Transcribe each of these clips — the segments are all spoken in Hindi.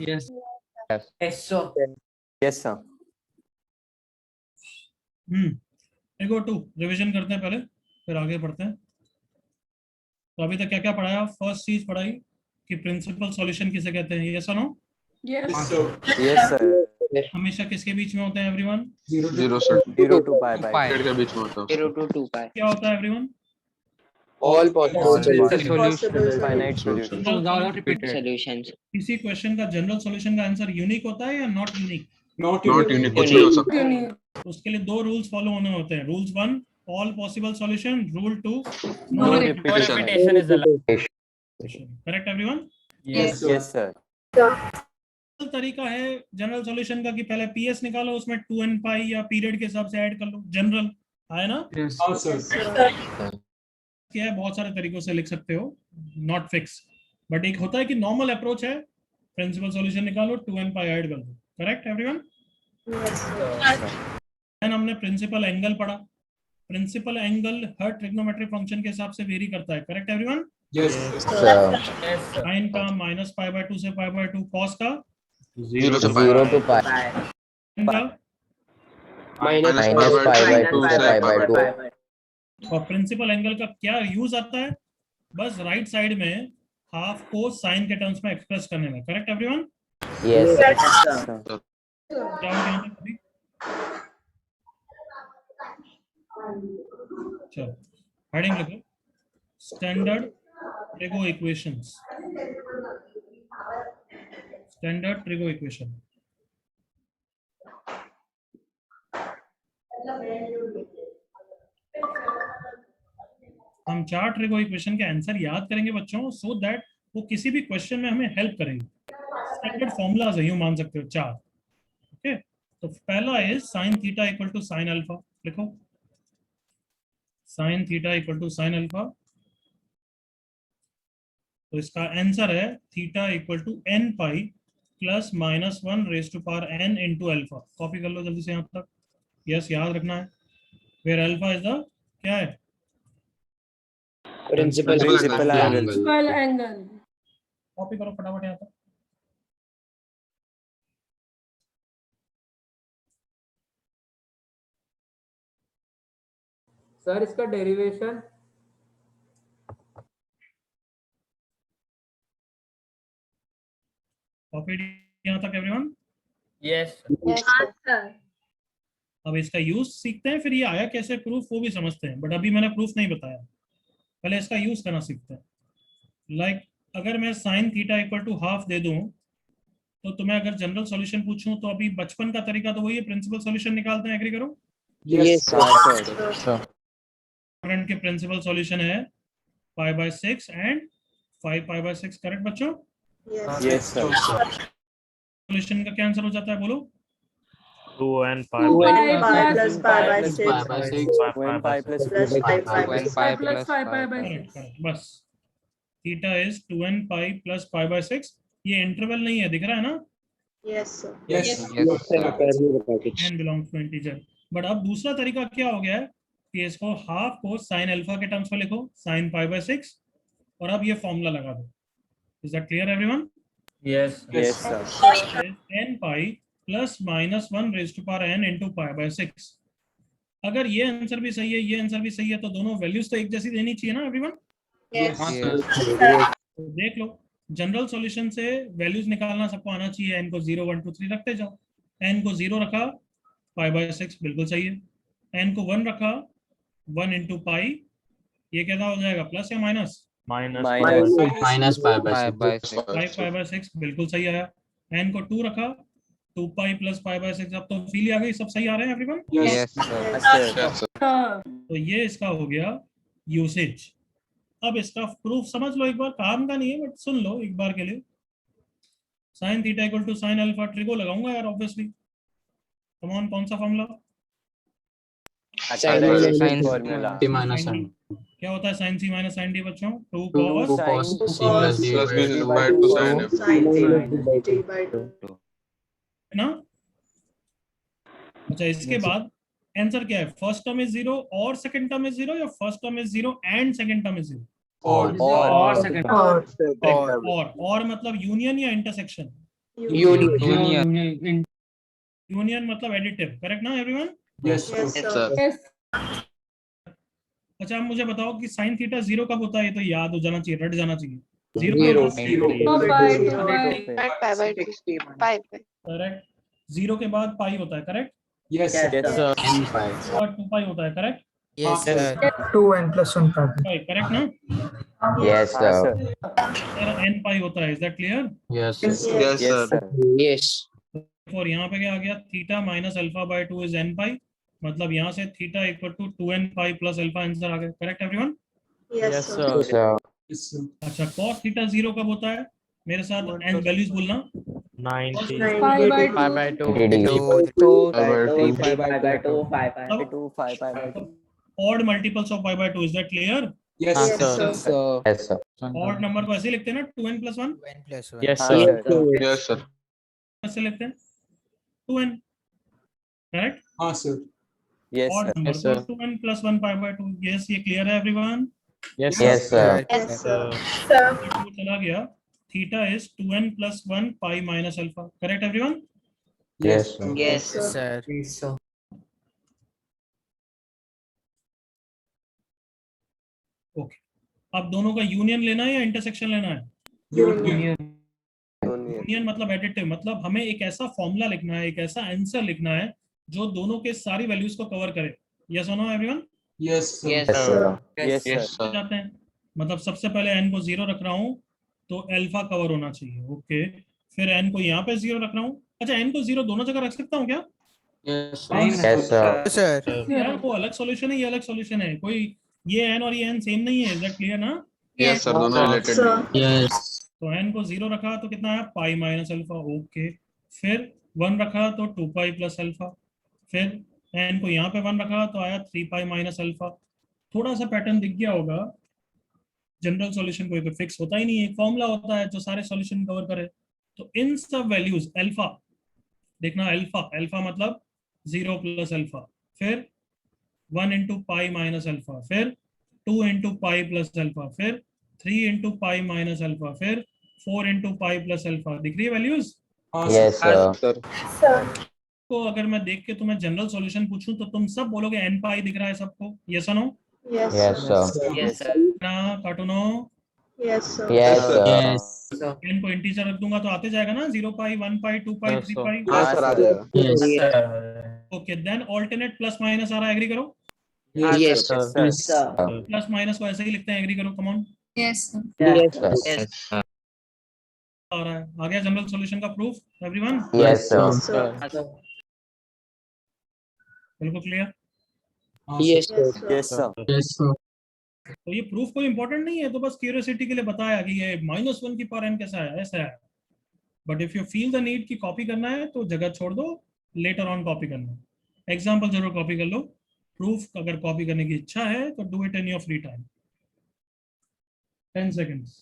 Yes. Yes, sir. Yes, sir. Go to revision करते हैं पहले, फिर आगे बढ़ते हैं। तो अभी तक क्या क्या पढ़ाया? फर्स्ट चीज पढ़ाई कि प्रिंसिपल सॉल्यूशन किसे कहते हैं, यस और नो? Yes, Yes, sir. हमेशा किसके बीच में होते हैं everyone? 0 sir. 0 to pi by Pi. 8 के बीच में होता है। 0 to 2 pi. क्या होता है everyone? all possible possible finite solution. Without repeated solutions. किसी क्वेश्चन का जनरल सॉल्यूशन का आंसर यूनिक होता है या नॉट यूनिक? Not unique, कुछ भी हो सकता है। उसके लिए दो रूल्स फॉलो होने होते हैं। Rules 1 all possible solution, rule 2 No repetition. is allowed. Correct everyone? Yes, Yes, sir. तरीका है जनरल सॉल्यूशन का कि पहले पीएस निकालो, उसमें 2n पाई या पीरियड के हिसाब से ऐड कर लो। जनरल है ना? क्या है, बहुत सारे तरीकों से लिख सकते हो, नॉट फिक्स, बट एक होता है कि नॉर्मल अप्रोच है प्रिंसिपल सॉल्यूशन निकालो 2n पाई ऐड कर दो। Correct everyone? देन हमने प्रिंसिपल एंगल पढ़ा। प्रिंसिपल एंगल हर ट्रिग्नोमेट्रिक फंक्शन के हिसाब से वेरी करता है। Correct everyone? साइन का -π/2 से π/2, कॉस का 0 से 0 to pi. का Minus π/2 से pi/2. और प्रिंसिपल एंगल का क्या यूज आता है? बस राइट साइड में हाफ को साइन के टर्म्स में एक्सप्रेस करने में। Correct everyone? Yes, sir. क्या हो गया अभी? चलो हेडिंग लिखो, standard trigo equations. Standard trigo equation. हम 4 ट्रिगो इक्वेशन के आंसर याद करेंगे बच्चों, सो दैट वो किसी भी क्वेश्चन में हमें हेल्प करेंगे। स्टैंडर्ड फॉर्मूलाज है, यूं मान सकते हो 4। ओके, तो पहला is sin theta equal to sin alpha. लिखो sin theta equal to sin alpha. तो इसका आंसर है theta equal to n pi plus -1 raise to power n into alpha. Copy कर लो जल्दी से यहाँ तक। यस, याद रखना है। वेयर अल्फा इज द क्या है? Principal angle. कॉपी करो फटाफट यहाँ तक। सर इसका डेरिवेशन कॉपी यहाँ तक एवरीवन? Yes. अब इसका यूज सीखते हैं, फिर ये आया कैसे प्रूफ वो भी समझते हैं, बट अभी मैंने प्रूफ नहीं बताया, पहले इसका यूज करना सीखते हैं। लाइक अगर मैं sin theta equal to half दे दूं, तो तुम्हें अगर जनरल सॉल्यूशन पूछूं तो अभी बचपन का तरीका तो वही है, प्रिंसिपल सॉल्यूशन निकालते हैं। एग्री करो? Yes, sir. करंट के प्रिंसिपल सॉल्यूशन है π/6 एंड 5π/6। करेक्ट बच्चों? Yes, sir. सॉल्यूशन का क्या आंसर हो जाता है, बोलो? 2n pi 2n pi plus correct, बस theta is 2n pi plus π/6। ये इंटरवल नहीं है, दिख रहा है ना? n belongs to integer. But अब दूसरा तरीका क्या हो गया है कि इसको हाफ को साइन अल्फा के टर्म्स में लिखो, साइन π/6, और अब ये फॉर्मूला लगा दो। Is that clear everyone? Yes. Yes, sir. n pi plus -1 raise to power n into π/6। अगर ये आंसर भी सही है, ये आंसर भी सही है, तो दोनों वैल्यूज तो एक जैसी देनी चाहिए ना एवरीवन? तो देख लो, जनरल सॉल्यूशन से वैल्यूज निकालना सबको आना चाहिए। n को 0 1 2 3 रखते जाओ। n को 0 रखा, π/6 बिल्कुल सही है। n को 1 रखा, 1 इंटू पाई, ये क्या हो जाएगा, प्लस या माइनस? Minus π/6. 5π/6 बिल्कुल सही आया। n को 2 रखा, 2 पाई प्लस π/6। अब तो फील आ गई, सब सही आ रहे हैं एवरीवन? Yes, sir. तो ये इसका हो गया यूसेज। अब इसका प्रूफ समझ लो एक बार, काम का नहीं है बट सुन लो एक बार के लिए। sin theta equal to sin alpha, trigo लगाऊंगा यार ऑब्वियसली। कम ऑन, कौन सा formula? Sin formula. t minus n. क्या होता है sin c minus sin d बच्चों? 2 2 cos cos c plus d plus by b 2 by 2 sin f. है ना? अच्छा, इसके बाद आंसर क्या है? फर्स्ट टर्म इज 0 और सेकंड टर्म इज 0, या first term is 0 and second term is 0? or second. और मतलब यूनियन या इंटरसेक्शन? Union. यूनियन मतलब एडिटिव, करेक्ट ना everyone? Yes, sir. Yes, sir. Yes. अच्छा आप मुझे बताओ कि साइन थीटा जीरो कब होता है? ये तो याद हो जाना चाहिए, रट जाना चाहिए। Zero Zero. कब? Zero. Pi to Zero. pi. Pi by 2. Pi by. Correct. Zero के बाद पाई होता है, correct? Yes, sir. Yes, sir. N pi. और टू पाई होता है, correct? Yes, sir. sir. 2n plus 1 pi. पाई, करेक्ट ना? Yes, हाँ, sir. sir. एन पाई होता है, is that clear? Yes, sir. Yes. Yes, sir. Yes. और यहाँ पे क्या आ गया? Theta minus alpha by 2 is N pi, मतलब यहाँ से theta equal to 2n pi plus alpha answer आ गया, correct everyone? Yes, sir. Yes, sir. Yes, sir. अच्छा cos थीटा जीरो कब होता है? मेरे साथ एंड वैल्यूज बोलना। 90. Pi by 2. Pi by 2. Pi by 2. Pi by 2. Pi by 2. Odd multiples of pi by 2, is that clear? Yes, Yes, sir. sir. Yes, sir. Odd number को ऐसे ही लिखते हैं ना, 2n plus 1 Yes, हाँ, sir. sir. Yes, sir. ऐसे लिखते हैं 2n, करेक्ट? हाँ, sir. Yes, odd sir. Number Yes, को sir. 2n plus 1 pi by 2। Yes, ये क्लियर है everyone? Yes, Yes, sir. sir. Yes, sir. Sir. चला गया। Theta is 2n plus 1 pi minus alpha, correct everyone? Yes, sir. Yes, sir. Yes, sir. Okay, अब दोनों का यूनियन लेना है या इंटरसेक्शन लेना है? Union. यूनियन मतलब एडिटिव, मतलब हमें एक ऐसा फॉर्मूला लिखना है, एक ऐसा आंसर लिखना है जो दोनों के सारी वैल्यूज को कवर करे। यस और no everyone? Yes, sir. Yes, Yes, sir. sir. Yes, sir. Yes, sir. जाते हैं, मतलब सबसे पहले n को जीरो रख रहा हूँ तो अल्फा कवर होना चाहिए, ओके। फिर n को यहाँ पे जीरो रख रहा हूँ। अच्छा, n को जीरो दोनों जगह रख सकता हूँ क्या? Yes, Yes, sir. यार वो अलग सॉल्यूशन है, ये अलग सॉल्यूशन है, कोई ये n और ये n सेम नहीं है, इज दैट क्लियर ना? Yes, sir. दोनों related Sir. हैं. Yes. तो n को जीरो रखा तो कितना आया? Pi minus alpha, okay. फिर 1 रखा तो 2 पाई प्लस अल्फा। फिर n को यहाँ पे 1 रखा तो आया 3 पाई माइनस अल्फा। थोड़ा सा पैटर्न दिख गया होगा। जनरल सॉल्यूशन कोई पे फिक्स होता ही नहीं है, एक फॉर्मूला होता है जो सारे सॉल्यूशन कवर करे। तो इन सब वैल्यूज अल्फा देखना, अल्फा अल्फा मतलब 0 प्लस अल्फा, फिर 1 इंटू पाई माइनस अल्फा, फिर 2 इंटू पाई प्लस अल्फा, फिर 3 इंटू पाई माइनस अल्फा, फिर 4 इंटू पाई प्लस अल्फा। दिख रही है वैल्यूज? हाँ, Yes, sir. sir. Sir. तो अगर मैं देख के तुम्हें जनरल सॉल्यूशन पूछूं तो तुम सब बोलोगे एन पाई दिख रहा है सबको, यस और no? Yes, Yes, sir. sir. Yes, sir. ना कार्टूनो, Yes, sir. Yes, sir. Yes. N को इंटीजर रख दूंगा तो आते जाएगा ना, 0 पाई 1 पाई 2 पाई 3 पाई। हाँ सर आ जाएगा. Yes. Okay, then alternate plus minus आ रहा है, एग्री करो। Yes, Yes, sir. sir. Plus minus को ऐसे ही लिखते हैं, एग्री करो, come on. Yes, sir. Yes, sir. Yes. आ रहा है, आ गया जनरल सॉल्यूशन का proof everyone? Yes, sir. Yes, sir. बिल्कुल क्लियर? हाँ, Yes, sir. sir. Yes, sir. Yes, sir. तो ये प्रूफ कोई इंपॉर्टेंट नहीं है, तो बस क्यूरियोसिटी के लिए बताया कि ये -1 की पावर n कैसा है, ऐसा है। But if you feel the need की कॉपी करना है तो जगह छोड़ दो, लेटर ऑन कॉपी करना। एग्जाम्पल जरूर कॉपी कर लो। प्रूफ अगर कॉपी करने की इच्छा है तो do it in your free time. 10 seconds.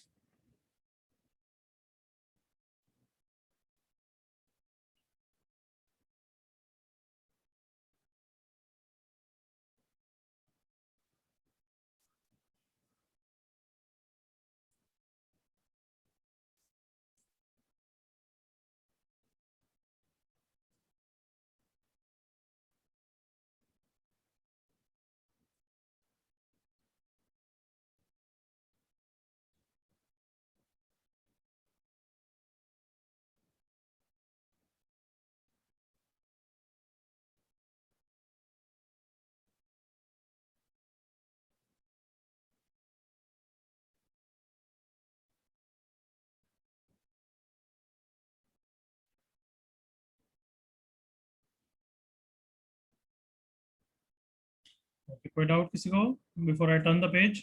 Okay, कोई डाउट किसी को before I turn the page?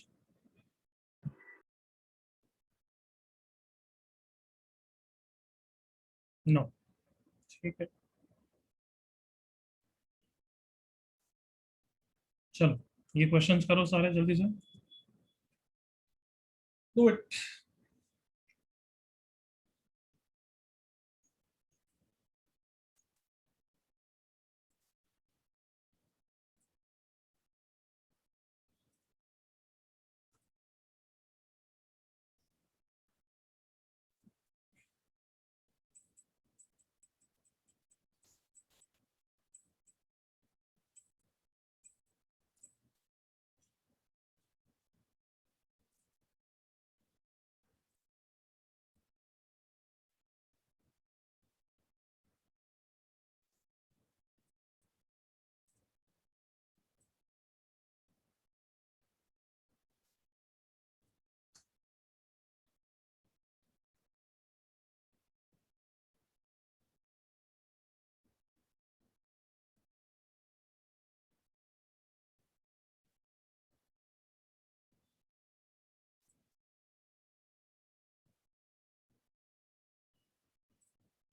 No, ठीक है, चलो ये क्वेश्चंस करो सारे जल्दी से, डू इट।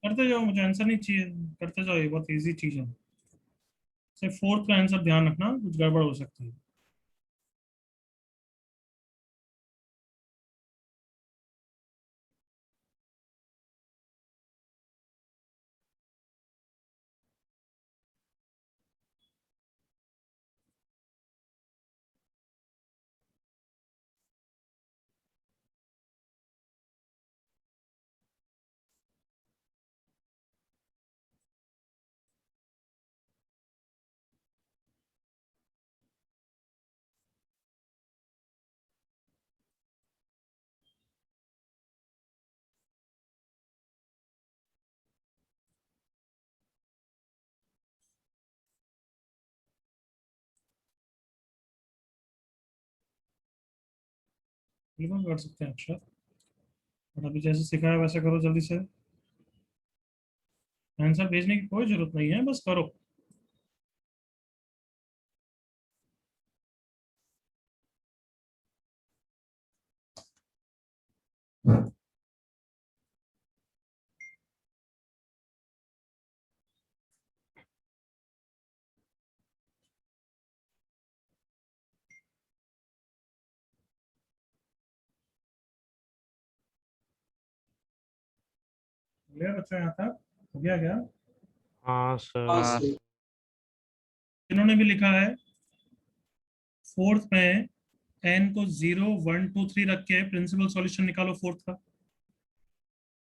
करते जाओ, मुझे आंसर नहीं चाहिए, करते जाओ, ये बहुत इजी चीज है। सिर्फ फोर्थ का आंसर ध्यान रखना, कुछ गड़बड़ हो सकती है। बिल्कुल कर सकते हैं अक्षर, बट अभी जैसे सिखाया वैसे करो जल्दी से। आंसर भेजने की कोई जरूरत नहीं है, बस करो। क्लियर बच्चों, यहाँ तक हो गया क्या? हाँ सर। हाँ हाँ सर। इन्होंने भी लिखा है फोर्थ में n को 0 1 2 3 रख के प्रिंसिपल सॉल्यूशन निकालो फोर्थ का।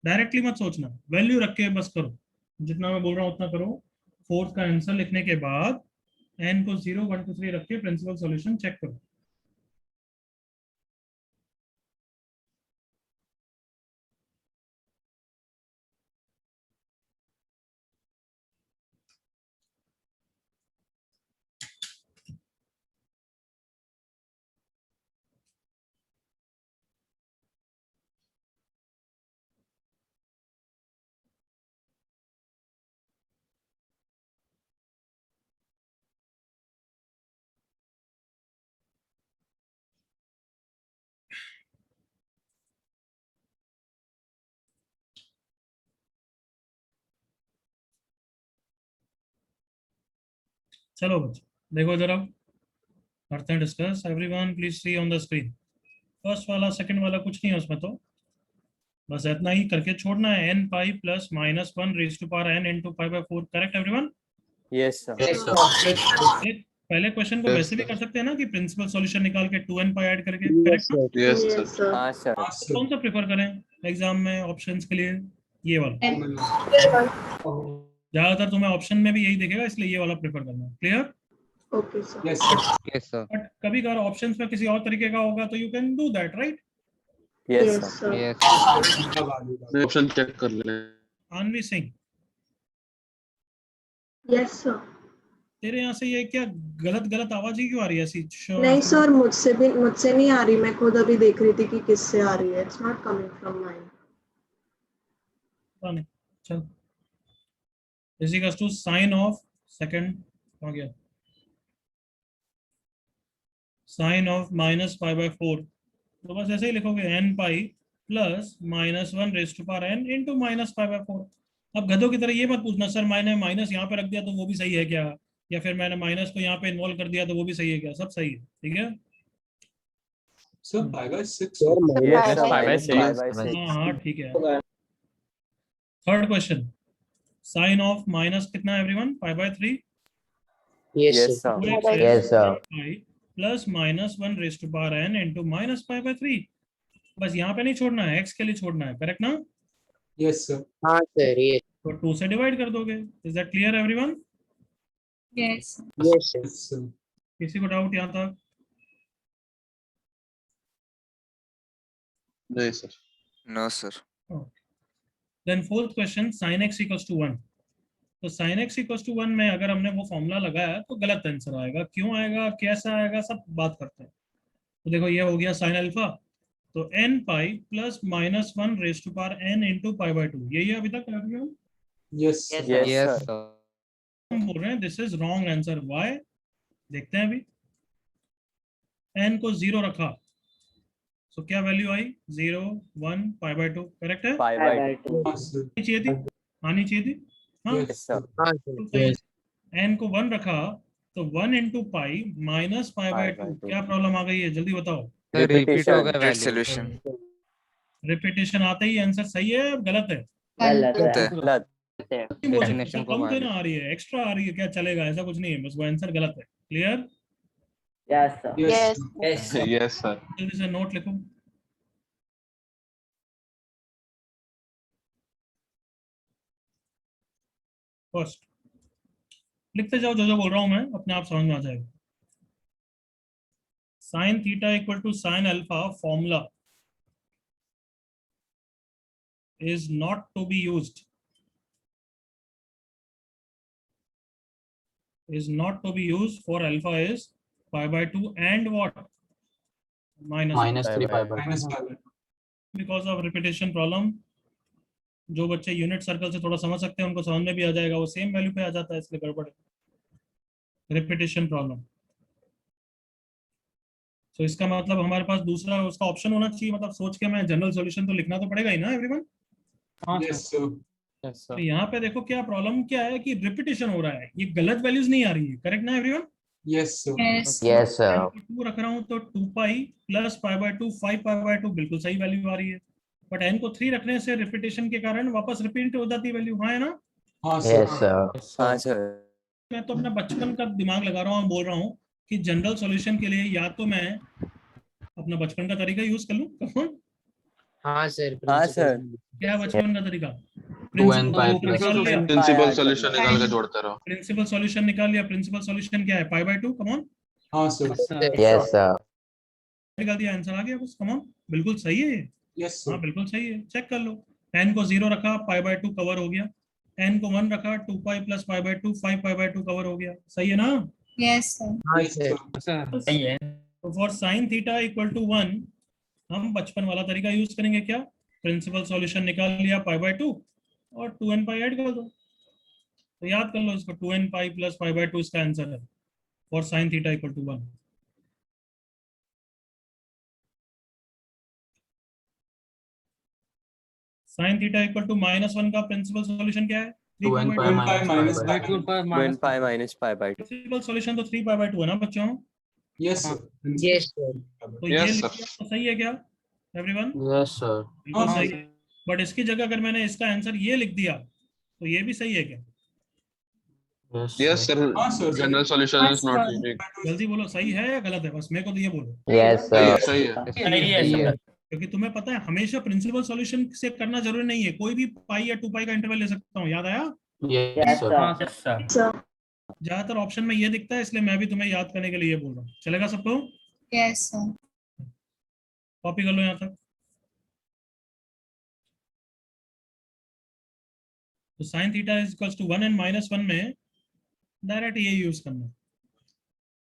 डायरेक्टली मत सोचना, वैल्यू रख के बस करो, जितना मैं बोल रहा हूँ उतना करो। फोर्थ का आंसर लिखने के बाद n को 0 1 2 3 रख के प्रिंसिपल सॉल्यूशन चेक करो। चलो बच्चों देखो जरा, करते हैं discuss. Everyone please see on the screen. First वाला सेकंड वाला कुछ नहीं है उसमें, तो बस इतना ही करके छोड़ना है। n pi plus minus 1 raise to power n into pi by 4, correct everyone? Yes, sir. Yes, sir. पहले क्वेश्चन को Yes, वैसे भी sir. कर सकते हैं ना, कि प्रिंसिपल सॉल्यूशन निकाल के 2n पाई ऐड करके, करेक्ट ना? Yes, sir. हाँ sir. हाँ सर। कौन सा प्रेफर करें एग्जाम में ऑप्शंस के लिए? ये वाला ज्यादातर तुम्हें ऑप्शन में भी यही दिखेगा, इसलिए ये वाला प्रेफर करना। Clear? Yes sir. Yes sir but कभी कभार ऑप्शंस में किसी और तरीके का होगा तो you can do that, right? Yes, sir. Yes option check कर ले। Aanvi Singh, yes sir. तेरे यहाँ से ये क्या गलत गलत आवाज ही क्यों आ रही है ऐसी? नहीं सर, मुझसे नहीं आ रही, मैं खुद अभी देख रही थी कि किससे आ रही है। It's not coming from mind. नहीं, चल is equals to sine of second हो गया, sine of minus pi by 4, तो बस ऐसे ही लिखोगे n pi plus minus 1 raise to power n into minus pi by 4। अब गधों की तरह ये मत पूछना सर मैंने माइनस यहाँ पे रख दिया तो वो भी सही है क्या, या फिर मैंने माइनस को यहाँ पे इन्वॉल्व कर दिया तो वो भी सही है क्या? सब सही है, ठीक है? Sir 5/6। Yes, sir. Five by Minus six. 5/6. हाँ हाँ ठीक है। Third question, sine of minus कितना है everyone? 5/3 Yes, sir. Yes sir plus minus 1 raise to power n into minus 5/3। बस यहाँ पे नहीं छोड़ना है, x के लिए छोड़ना है, करेक्ट ना? Yes sir. हाँ सर ये तो 2 से डिवाइड कर दोगे। Is that clear everyone? Yes yes yes sir. किसी को डाउट यहाँ तक? नहीं sir. No, sir. Then fourth question, sin x equals to 1। तो sin x इक्वल्स टू 1 में अगर हमने वो फॉर्मूला लगाया तो गलत आंसर आएगा। क्यों आएगा, कैसा आएगा, सब बात करते हैं। तो देखो ये हो गया sin अल्फा, तो n pi plus minus 1 raise to power n into pi by 2, यही है अभी तक हम yes sir. Yes, yes sir. Sir बोल रहे हैं। This is wrong answer. Why? देखते हैं अभी। n को 0 रखा, तो क्या वैल्यू आई? 0 1 पाई बाय 2, करेक्ट है? 5/2. हाँ सर। चाहिए थी आनी चाहिए थी। हाँ Yes, Yes, sir. हाँ तो सर सही है। n को 1 रखा तो 1 into pi minus pi by Pi by 2। two. क्या प्रॉब्लम आ गई है, जल्दी बताओ। रिपीट हो Repetition. गया वैल्यू। solution. रिपीटेशन आते ही आंसर सही है गलत है? गलत है। नहीं बोल सकते, डेफिनेशन को कम वायलेट। देना आ रही है, एक्स्ट्रा आ रही है, क्या चलेगा, ऐसा कुछ नहीं है, बस वो आंसर गलत है। Clear? Yes, sir. yes, Yes, sir. जल्दी से नोट लिखो। फर्स्ट लिखते जाओ, जो जो बोल रहा हूं मैं अपने आप समझ में आ जाएगा। Sine theta equal to sine alpha formula is not to be used, for alpha is pi by 2 and what? minus 3 pi by minus 5 because of repetition problem। जो बच्चे यूनिट सर्कल से थोड़ा समझ सकते हैं उनको समझ में भी आ जाएगा, वो सेम वैल्यू पे आ जाता है, इसलिए गड़बड़ है। रिपीटेशन प्रॉब्लम, तो इसका मतलब हमारे पास दूसरा उसका ऑप्शन होना चाहिए, मतलब सोच के मैं जनरल सॉल्यूशन तो लिखना तो पड़ेगा ही ना एवरीवन। yes, sir. तो यहाँ पे देखो क्या प्रॉब्लम क्या है कि रिपीटेशन हो रहा है, ये गलत वैल्यूज नहीं आ रही है, करेक्ट ना everyone? Yes, sir. Yes sir 2 रख रहा हूँ तो 2 पाई plus pi by 2 5 pi by 2 बिल्कुल सही वैल्यू आ रही है, बट n को 3 रखने से रिपीटेशन के कारण वापस रिपीट हो जाती है वैल्यू। हाँ है ना? हाँ sir. यस सर हाँ sir. मैं तो अपना बचपन का दिमाग लगा रहा हूँ, बोल रहा हूँ कि जनरल सॉल्यूशन के लिए या तो मैं अपना बचपन का तरीका यूज कर लूँ। कौन? हाँ सर हाँ सर. क्या बचपन का तरीका? 2n pi plus निकाल लिया, Principal solution निकाल के जोड़ते रहो. प्रिंसिपल सॉल्यूशन निकाल लिया। प्रिंसिपल सॉल्यूशन क्या है? पाई बाय 2। कम ऑन, हाँ sir. यस सर निकाल दिया, आंसर आ गया बस। कम ऑन, बिल्कुल सही है ये। Yes, sir. हाँ बिल्कुल सही है, चेक कर लो। n को 0 रखा, पाई बाय 2 कवर हो गया। n को 1 रखा, 2 पाई plus pi by 2 5 pi by 2 cover हो गया। सही है ना? Yes, sir. हाँ Yes, सर sir. सही है तो for sine theta equal to 1 हम बचपन वाला तरीका यूज करेंगे। क्या? प्रिंसिपल सॉल्यूशन निकाल लिया पाई बाय 2 और 2n पाई ऐड कर दो, तो याद कर लो इसको, 2n pi plus pi by 2 इसका आंसर है for sine theta equal to 1। Sine theta equal to -1 का प्रिंसिपल सॉल्यूशन क्या है? 2n pi 2n pi minus minus 5 by 2. 2n pi minus pi by 2. Principal solution तो 3 पाई बाय 2 है ना बच्चों? Yes, sir. यस सर तो ये Yes, लिख sir. दिया तो सही है क्या एवरीवन? यस सर बिल्कुल हाँ, सही sir. है, बट इसकी जगह अगर मैंने इसका आंसर ये लिख दिया तो ये भी सही है क्या? Yes, sir. हाँ sir. General solution is not unique. जल्दी बोलो, सही है या गलत है, बस मेरे को तो ये बोलो, यस सही है, सर सही है. सही है क्योंकि तुम्हें पता है हमेशा प्रिंसिपल सॉल्यूशन से करना जरूरी नहीं है, कोई भी पाई या 2 पाई का इंटरवल ले सकता हूँ। याद आया? Yes sir Sir. ज्यादातर ऑप्शन में ये दिखता है, इसलिए मैं भी तुम्हें याद करने के लिए ये बोल रहा हूँ। चलेगा सबको? Yes, sir. कॉपी कर लो यहाँ तक। तो sine theta is equals to 1 and -1 में डायरेक्ट ये यूज करना।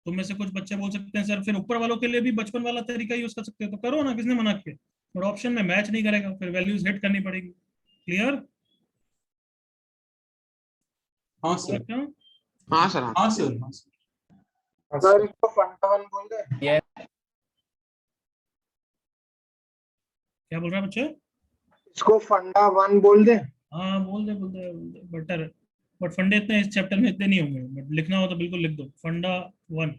तुम में से कुछ बच्चे बोल सकते हैं सर फिर ऊपर वालों के लिए भी बचपन वाला तरीका यूज कर सकते हो, तो करो ना, किसने मना किया? बट ऑप्शन में मैच नहीं करेगा, फिर वैल्यूज हिट करनी पड़ेगी। क्लियर? हाँ sir. हाँ सर, हाँ. हाँ sir. हाँ sir. सर इसको फंडा वन बोल दे. क्या बोल रहा है बच्चे? इसको फंडा वन बोल दे. हाँ बोल दे बेटर, बट फंडे इतने इस चैप्टर में इतने नहीं होंगे, बट लिखना हो तो बिल्कुल लिख दो फंडा 1।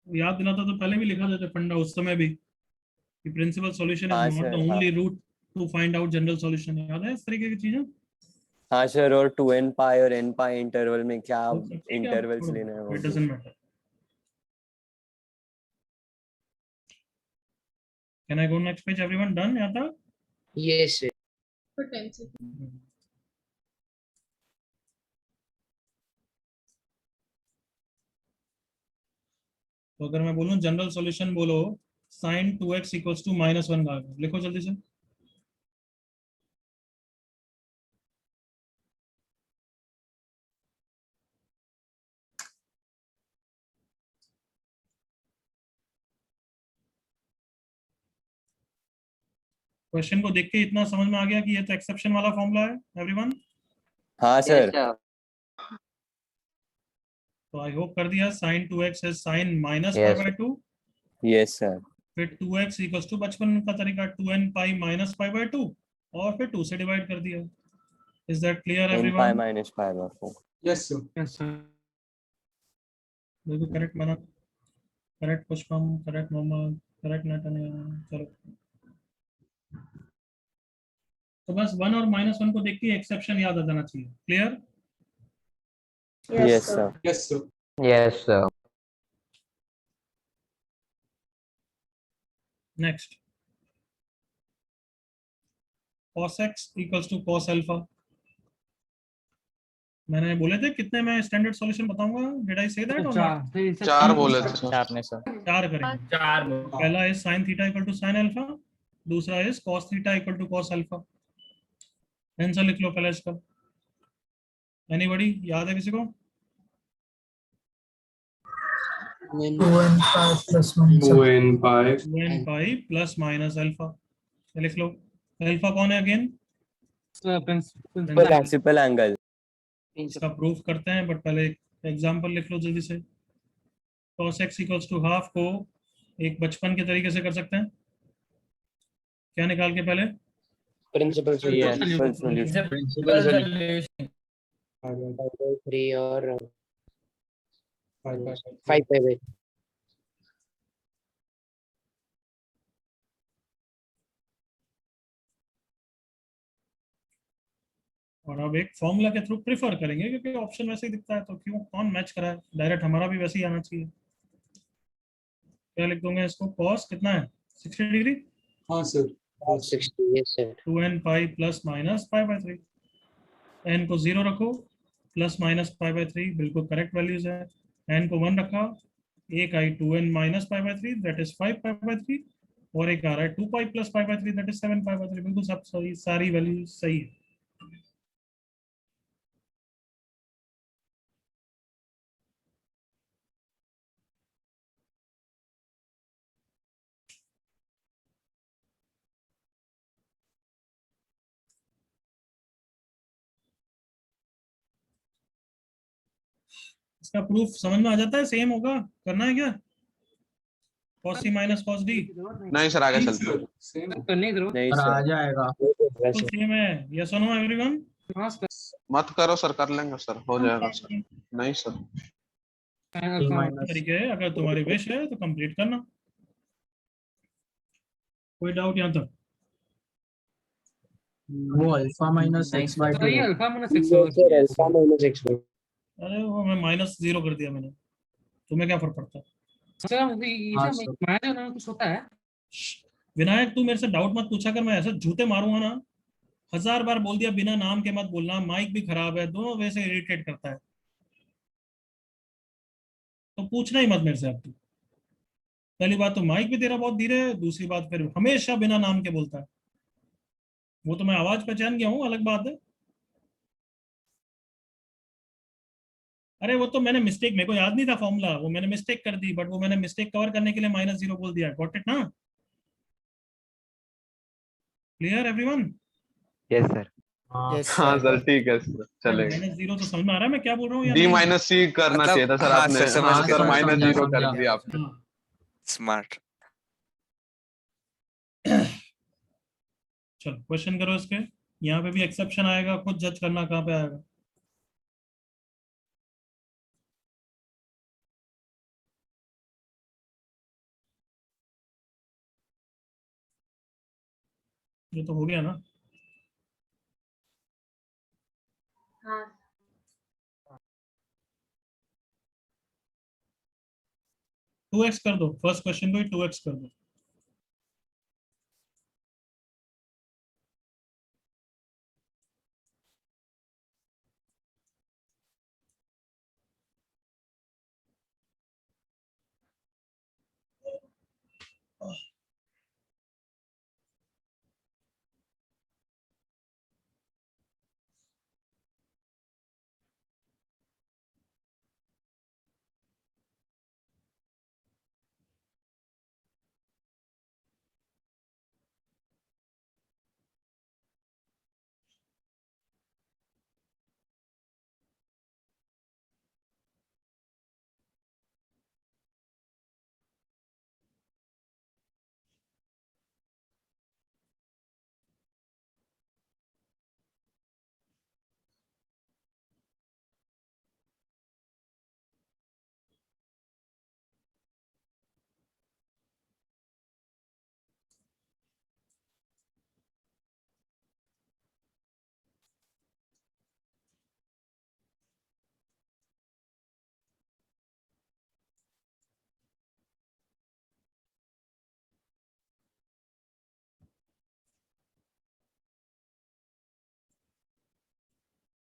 याद दिलाता तो पहले भी लिखा देते फंडा उस समय भी, कि प्रिंसिपल सॉल्यूशन हाँ is not the sir, only root to find out general solution. याद है इस तरीके की चीजें? हाँ sir. और 2n pi और n pi इंटरवल में क्या इंटरवल्स लेने हैं इट वो. Doesn't matter. Can I go next page everyone? Done यहाँ तक? Yes sir For 10 seconds. तो अगर मैं बोलूं जनरल सॉल्यूशन बोलो sin 2x इक्वल्स टू -1 का, लिखो जल्दी से। क्वेश्चन को देख के इतना समझ में आ गया कि ये तो एक्सेप्शन वाला फॉर्मूला है एवरीवन? हाँ sir. तो आई होप कर दिया। sin 2x is sin -pi Yes. by 2 Yes, sir. फिर 2x इक्वल्स टू बचपन का तरीका 2n pi minus pi by 2 और फिर 2 से डिवाइड कर दिया. Is that clear N pi everyone? minus pi by 4. Yes, sir. बिल्कुल करेक्ट माना. करेक्ट पुष्पम, करेक्ट मोहम्मद, करेक्ट नटनिया. चलो तो बस 1 और -1 को देख के एक्सेप्शन याद आ जाना चाहिए. Clear? Yes, sir. Yes, sir. Yes, sir. Next cos x equals to cos अल्फा. मैंने बोले थे कितने में स्टैंडर्ड सॉल्यूशन बताऊंगा. डिड आई से दैट और नॉट? 4 बोले थे सर. आपने सर. 4 करेंगे. पहला is sin theta equal to sin alpha, दूसरा is cos theta equal to cos alpha. Answer लिख लो पहले इसका. एनीबॉडी याद है किसी को? 2n pi 2n pi plus minus alpha. लिख लो. अल्फा कौन है अगेन? Principal angle. इसका प्रूफ करते हैं बट पहले एग्जांपल लिख लो जल्दी से. cos x equals to half को एक बचपन के तरीके से कर सकते हैं. क्या निकाल के पहले? Principal Yes, solution. solution. Principal solution. 3 और 5 by. और अब एक फॉर्मूला के थ्रू प्रिफर करेंगे क्योंकि ऑप्शन वैसे ही दिखता है तो क्यों कौन मैच कराए. डायरेक्ट हमारा भी वैसे ही आना चाहिए. क्या लिख दूंगा इसको? cos कितना है? 60 डिग्री. हाँ sir. 60. Yes, sir. 2n pi plus minus pi bye 3. n को 0 रखो, प्लस माइनस पाई बाय 3 बिल्कुल करेक्ट वैल्यूज है. n को 1 रखा, एक आई 2n minus pi bye 3 that is 5 pi bye 3 और एक आ रहा है 2 पाई plus pi bye 3 that is 7 pi by 3. बिल्कुल सब सही, सारी वैल्यू सही है. इसका प्रूफ समझ में आ जाता है? सेम होगा? करना है क्या? cos c minus cos d नहीं सर, आगे चलते हैं. Same. नहीं sir. जाएगा. बिल्कुल सेम है. यस और नो एवरीवन? मत करो सर, कर लेंगे सर, हो जाएगा सर. नहीं सर. तरीके है. अगर तुम्हारी विश है तो कंप्लीट करना. कोई डाउट यहाँ तक? वो alpha minus x by 2. Alpha minus alpha minus x by. अरे वो मैं -0 कर दिया मैंने. तुम्हें क्या फर्क पड़ता है? कुछ होता है. विनायक तू मेरे से डाउट मत पूछा कर. मैं ऐसे जूते मारूंगा ना. 1000 बार बोल दिया बिना नाम के मत बोलना. माइक भी खराब है. दोनों वैसे इरिटेट करता है. तो पूछना ही मत मेरे से अब तू. पहली बात तो माइक भी तेरा बहुत धीरे है. दूसरी बात फिर हमेशा बिना नाम के बोलता है. वो तो मैं आवाज पहचान गया हूँ, अलग बात है. अरे वो तो मैंने मिस्टेक, मेरे को याद नहीं था फॉर्मूला, वो मैंने मिस्टेक कर दी. बट वो मैंने मिस्टेक कवर करने के लिए -0 बोल दिया. गॉट इट ना? Clear everyone? Yes, sir. हाँ सर, ठीक है सर, चलेगा. -0 तो समझ में आ रहा है मैं क्या बोल रहा हूँ या डी नहीं? माइनस सी करना मतलब- चाहिए था सर हाँ, आपने. सर, समझ हाँ गया, सर, समझ -0 कर समझा. दिया आपने. हाँ. स्मार्ट. चलो क्वेश्चन करो इसके. यहाँ पे भी एक्सेप्शन आएगा, खुद जज करना कहाँ पे आएगा. ये तो हो गया ना? हाँ 2x कर दो. फर्स्ट क्वेश्चन को ही 2x कर दो.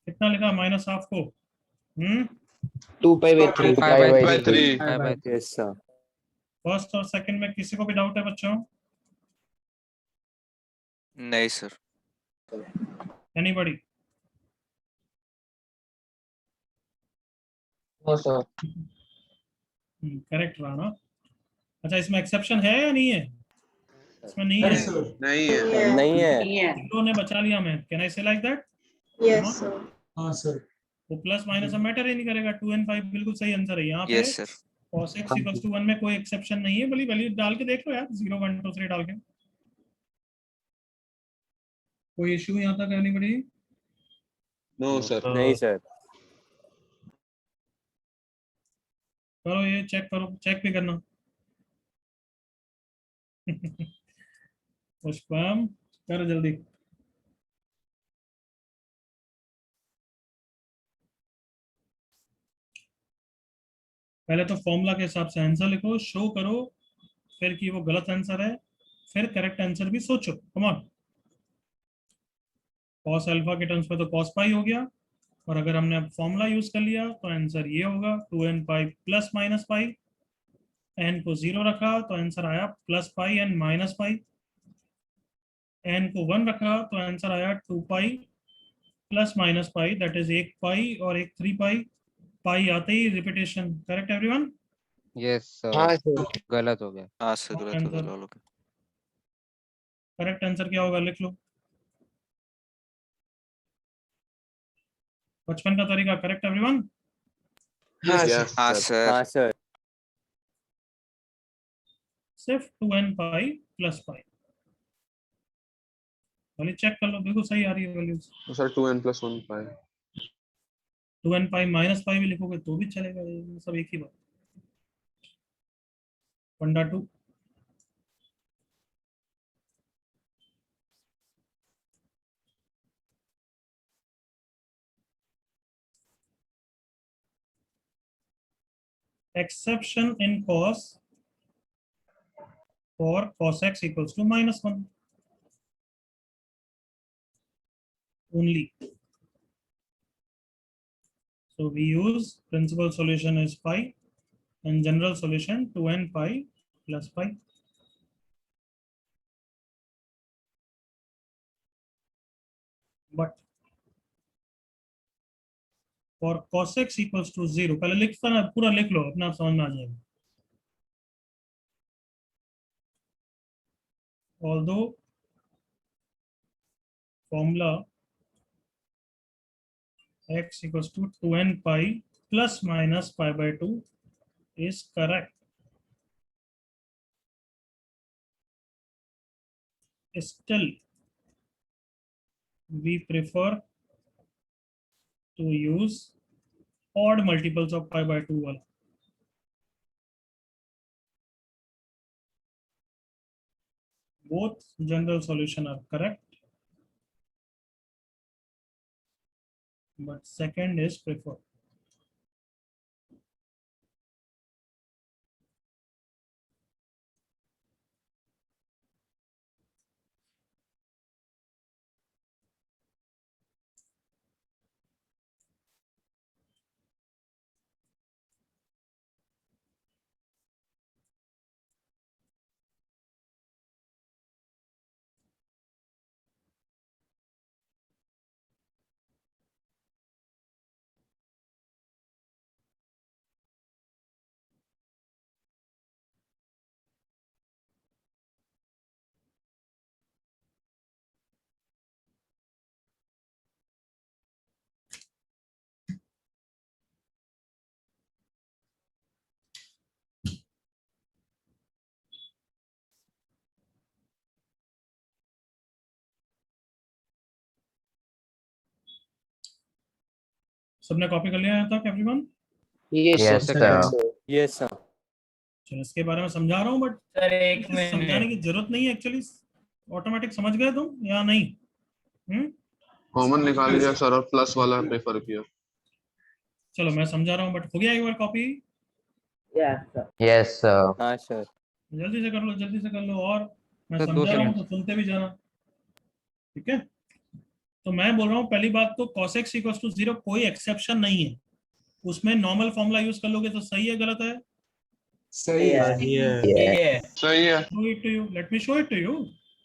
कितना लिखा माइनस हाफ को? 2 pi/3. 5/3. Yes, sir. फर्स्ट और सेकंड में किसी को भी डाउट है बच्चों? नहीं sir. Anybody? No, sir. Correct रहा ना? अच्छा, इसमें एक्सेप्शन है या नहीं है? इसमें नहीं है। Yes, sir. नहीं है। नहीं है। जीरो ने बचा लिया मैं, कैन आई से लाइक दैट? Yes, sir. हाँ sir. वो प्लस माइनस अब मैटर ही नहीं करेगा। 2 and 5 बिल्कुल सही आंसर है यहाँ पे। Yes sir. cos x equals to 1 में कोई एक्सेप्शन नहीं है, बल्कि वैल्यू डाल के देख लो यार, 0 1 2 3 डाल के। कोई इशू यहाँ तक एनीबॉडी? No sir. नहीं सर। करो ये चेक करो, चेक भी करना। पुष्पम करो जल्दी। पहले तो फॉर्मूला के हिसाब से आंसर लिखो, शो करो, फिर कि वो गलत आंसर है, फिर करेक्ट आंसर भी सोचो। Come on. cos अल्फा के टर्म्स में तो cos पाई हो गया, और अगर हमने अब फॉर्मूला यूज कर लिया तो आंसर ये होगा 2n पाई प्लस माइनस पाई। n को 0 रखा तो आंसर आया plus pi and minus pi. n को 1 रखा तो आंसर आया 2 पाई plus minus pi, that is 1 पाई और 1 3 पाई। पाई आते ही रिपीटेशन। Correct everyone? यस हाँ सर, sir. गलत हो गया। हाँ सर गलत हो गया। करेक्ट आंसर क्या होगा लिख लो। 55 का तरीका। Correct everyone? हाँ sir. यस हाँ सर। सर। हाँ सर। सिर्फ 2n पाई प्लस पाई। पहले चेक कर लो, बिल्कुल सही आ रही है वैल्यूज। सर 2n + 1 पाई। 2n पाई माइनस पाई भी लिखोगे तो भी चलेगा, ये सब एक ही बात। फंडा 2। exception in cos for cos x equals to -1 only. So we use principal solution is pi and general solution 2n pi plus pi. But for cos x equals to 0, पहले लिखता ना, पूरा लिख लो, अपना समझ में आ जाएगा। Although formula x equals to 2n pi plus minus pi by 2 is correct, still we prefer to use odd multiples of pi by 2 वाला। Both general solution are correct, but second is preferred. सबने कॉपी कर लिया है तक everyone? Yes Yes, sir. sir. Correct, sir. Yes sir. चलो इसके बारे में समझा रहा हूँ, बट सर एक समझाने की जरूरत नहीं है एक्चुअली। ऑटोमेटिक समझ गए तुम या नहीं? कॉमन निकाल लिया सर और प्लस वाला प्रेफर किया। चलो मैं समझा रहा हूँ, बट हो गया एक बार copy? Yes sir. Yes sir. हाँ सर। जल्दी से कर लो, जल्दी से कर लो, और मैं तो दो समझा रहा हूँ सेकंड। तो सुनते भी जाना, ठीक है? तो मैं बोल रहा हूँ पहली बात तो cos x equals to 0 कोई एक्सेप्शन नहीं है, उसमें नॉर्मल फॉर्मूला यूज कर लोगे तो सही है गलत है? सही है। सही है। सही है। Show it to you. Let me show it to you.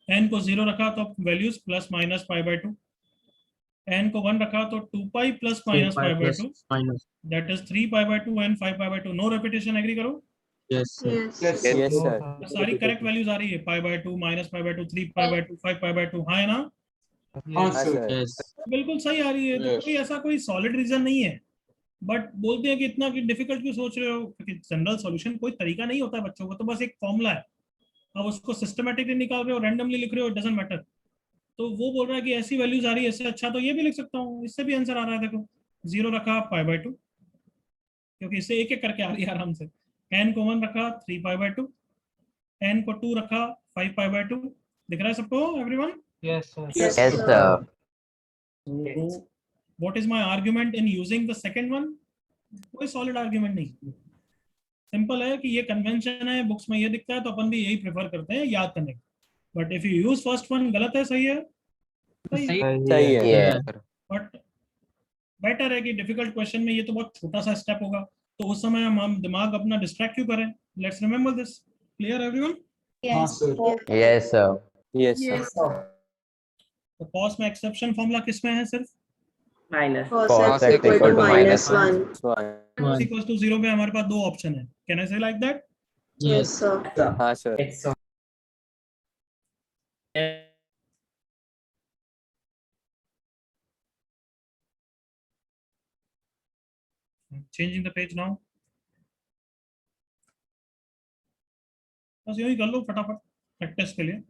n को 0 रखा तो values plus minus pi by 2, n को 1 रखा तो 2 पाई plus minus pi by 2, that is 3 pi by 2 and 5 pi by 2. No repetition, agree करो? Yes. Yes. Yes, sir. तो सारी करेक्ट वैल्यूज आ रही है, पाई by 2, minus pi by 2, 3 pi by 2, 5 pi by 2. हाँ है ना? हाँ हाँ सर। सर। बिल्कुल सही आ रही है. तो Yes. कोई ऐसा कोई सॉलिड रीजन नहीं है, बट बोलते हैं कि इतना कि डिफिकल्ट क्यों सोच रहे हो, क्योंकि जनरल सॉल्यूशन कोई तरीका नहीं होता है बच्चों को, तो बस एक फॉर्मूला है, अब उसको सिस्टमैटिकली निकाल रहे हो, रैंडमली लिख रहे हो, इट डजंट मैटर. तो वो बोल रहा है कि ऐसी वैल्यूज आ रही है, इससे अच्छा तो ये भी लिख सकता हूँ, इससे भी आंसर आ रहा है. देखो 0 रखा पाई बाय 2, क्योंकि इससे एक एक करके आ रही है आराम से. n को 1 रखा 3 पाई बाय 2, n को 2 रखा 5 पाई बाय 2. दिख रहा है सबको, everyone? Yes sir. Yes, Yes, sir. sir. What is my argument in using the second one? कोई सॉलिड आर्ग्यूमेंट नहीं, सिंपल है कि ये कन्वेंशन है, बुक्स में ये दिखता है तो अपन भी यही प्रेफर करते हैं याद करने. But if you use first one, गलत है सही है? सही है। Yeah. बट बेटर है कि डिफिकल्ट क्वेश्चन में ये तो बहुत छोटा सा स्टेप होगा, तो उस समय हम दिमाग अपना डिस्ट्रैक्ट क्यों करें. Let's remember this. Clear everyone? हाँ sir. Yes, sir. Yes, sir. तो कॉस में एक्सेप्शन फॉर्मूला किस में है? सिर्फ minus. Cos x equal to minus 1. One. Equals to 0 में हमारे पास दो ऑप्शन है. कैन आई से लाइक दैट? Yes, sir. हाँ sir. Changing the page now. बस यूं ही कर लो फटाफट प्रैक्टिस के लिए.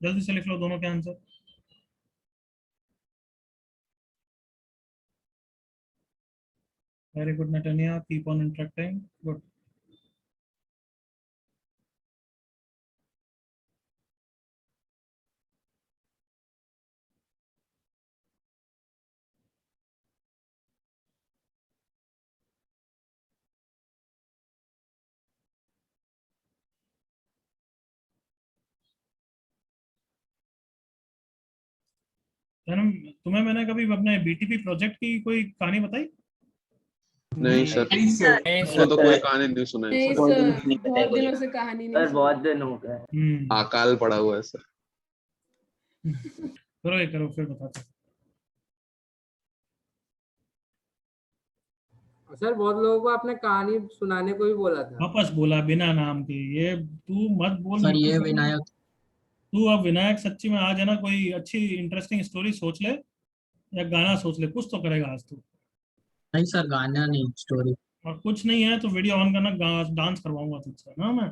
जल्दी से लिख लो दोनों के आंसर. वेरी गुड नटनिया, कीप ऑन इंटरेक्टिंग. गुड. जन्म, तुम्हें मैंने कभी अपने बीटीपी प्रोजेक्ट की कोई कहानी बताई? नहीं सर, नहीं सर। इसको तो कोई कहानी नहीं सुनाई नहीं सर। सर, बहुत दिनों से कहानी नहीं सर बहुत दिन हो गए. अकाल पड़ा हुआ है सर। करो ये करो फिर बताते हैं. सर बहुत लोगों को आपने कहानी सुनाने को भी बोला था. वापस बोला बिना नाम के. ये तू मत बोल. सर ये विनायक. तू अब विनायक सच्ची में आज है ना, कोई अच्छी इंटरेस्टिंग स्टोरी सोच ले या गाना सोच ले, कुछ तो करेगा आज तू. नहीं सर गाना नहीं, स्टोरी. और कुछ नहीं है तो वीडियो ऑन करना, डांस करवाऊंगा तुझसे ना मैं.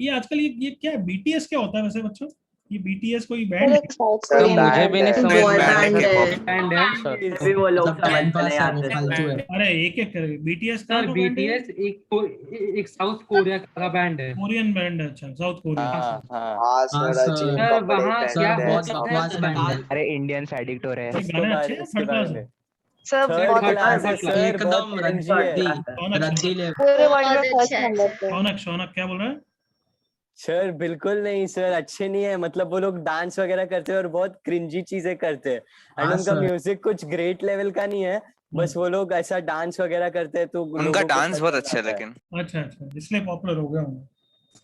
ये आजकल ये क्या है? बीटीएस क्या होता है वैसे बच्चों? ये बीटीएस कोई बैंड है? सर मुझे भी नहीं समझ Boy में आ band रहा है. है। भी वो लोग मतलब टाइम समझ पास नहीं है, वो आते. फालतू है. अरे एक एक कर. बीटीएस का सर बीटीएस एक साउथ कोरिया का बैंड है. कोरियन बैंड है. अच्छा, साउथ कोरिया. हाँ हाँ. हाँ सर. सर वहाँ सर क्या बहुत होता बकवास है? बैंड है. अरे इंडियन एडिक्टर है। ये गाने अच्छे हैं, थर्ड क्लास है. सर बहुत क्लास है सर. एकदम रद्दी ले. शौनक, शौनक क्या बोल रहा है? सर बिल्कुल नहीं सर, अच्छे नहीं है. मतलब वो लोग डांस वगैरह करते हैं और बहुत क्रिंजी चीजें करते हैं, एंड हाँ, उनका सर. म्यूजिक कुछ ग्रेट लेवल का नहीं है. बस वो लोग ऐसा डांस वगैरह करते हैं तो उनका लोगों को डांस बहुत पसंद अच्छा है आता है. लेकिन अच्छा अच्छा, इसलिए पॉपुलर हो गया हूँ.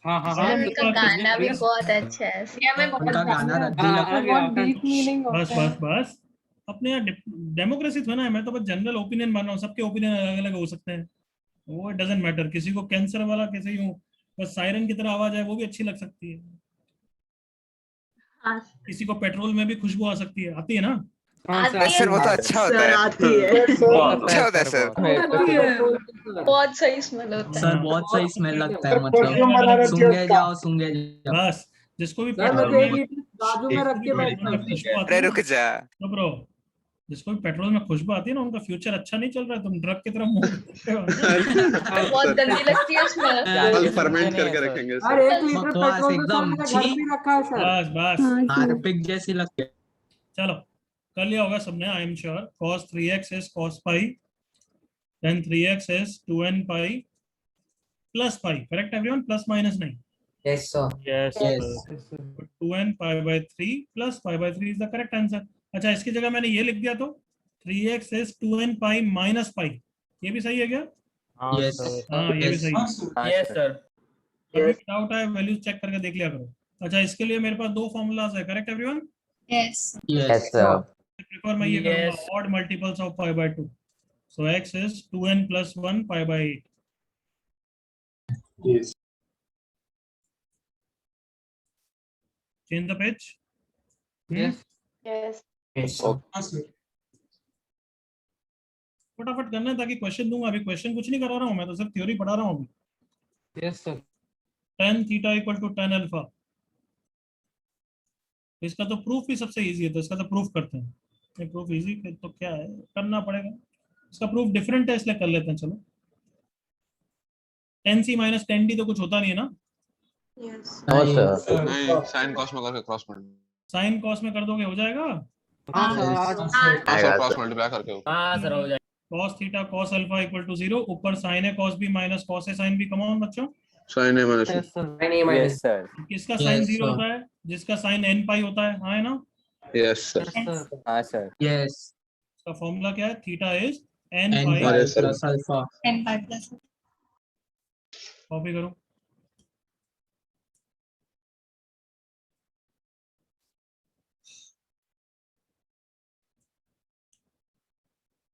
हाँ हाँ हाँ, हाँ. उनका गाना भी बहुत अच्छा है. उनका गाना रद्दी लगता है. बहुत डीप मीनिंग बस बस बस. अपने यहाँ डेमोक्रेसी थोड़ा है. मैं तो बस जनरल ओपिनियन मान रहा हूँ. सबके ओपिनियन अलग अलग हो सकते हैं, वो डजंट मैटर. किसी को कैंसर वाला कैसे ही हो, बस सायरन की तरह आवाज है वो भी अच्छी लग सकती है. किसी को पेट्रोल में भी खुशबू आ सकती है. आती है ना? हाँ सर. सर वो तो अच्छा होता सर है, आती है. अच्छा होता है सर। बहुत सही स्मेल होता है. सर बहुत सही स्मेल लगता है. मतलब सूंघे जाओ सूंघे जाओ. बस जिसको भी सर पेट्रोल मैं में बाजू में रख के बैठता हूँ. खुशबू आती अरे है ना, रुक जा। तो ब्रो जिसको भी पेट्रोल में खुशबू आती है ना, उनका फ्यूचर अच्छा नहीं चल रहा है. तुम ड्रग की तरफ मुंह करते हो. बहुत गंदी लगती है स्मेल. फल फर्मेंट करके रखेंगे सर। अरे 1 लीटर पेट्रोल तो हमने घर पे रखा है सर. बस बस हार्पिक जैसी लगती है. चलो कर लिया होगा सबने, I am sure. cos 3x is cos pi, then 3x is 2n pi plus pi. Correct everyone? Plus minus नहीं. Yes, sir. Yes, Yes. sir. 2n pi by 3 plus pi by 3 is the correct answer. अच्छा, इसकी जगह मैंने ये लिख दिया तो 3x is 2n pi minus pi. ये भी सही है क्या? हाँ, Yes. sir. हाँ, ये भी Yes. सही हाँ है. Sir Yes, sir. कभी डाउट है वैल्यूज चेक करके देख लिया करो. अच्छा, इसके लिए मेरे पास दो फॉर्मूलाज है. Correct everyone? Yes. Yes, sir. Prefer मैं ये करूंगा odd multiples of pi by 2. So x is 2n plus 1 pi by 8. yes Change the page. Yes. Yes. Yes, sir. हाँ सर फटाफट करना है ताकि क्वेश्चन दूंगा. अभी क्वेश्चन कुछ नहीं करा रहा हूँ मैं, तो सिर्फ थ्योरी पढ़ा रहा हूँ अभी. Yes, sir. tan theta equal to tan alpha. इसका तो प्रूफ भी सबसे इजी है, तो इसका तो प्रूफ करते हैं. ये प्रूफ इजी तो क्या है, करना पड़ेगा. इसका प्रूफ डिफरेंट है इसलिए कर लेते हैं. चलो, tan c minus tan d तो कुछ होता नहीं है ना. Yes. No, sir. नहीं साइन कॉस में करके क्रॉस मल्टीप्लाई. साइन कॉस में कर दोगे हो जाएगा. हाँ, sir. हाँ सर, आएगा, क्रॉस sir. मल्टीप्लाई करके हो. हाँ सर, हो जाएगा. cos theta cos alpha equal to 0. ऊपर sin है cos b माइनस cos a sin b. Come on बच्चों, साइन है minus. Yes, sir. Yes, sir. किसका sin Yes, 0 sir. होता है? जिसका sin n पाई होता है. हाँ है ना. Yes sir. Yes, sir. हाँ sir. Yes. इसका फॉर्मूला क्या है? Theta is n And pi. pi Yes, sir. plus alpha. And 5 plus. Copy करो.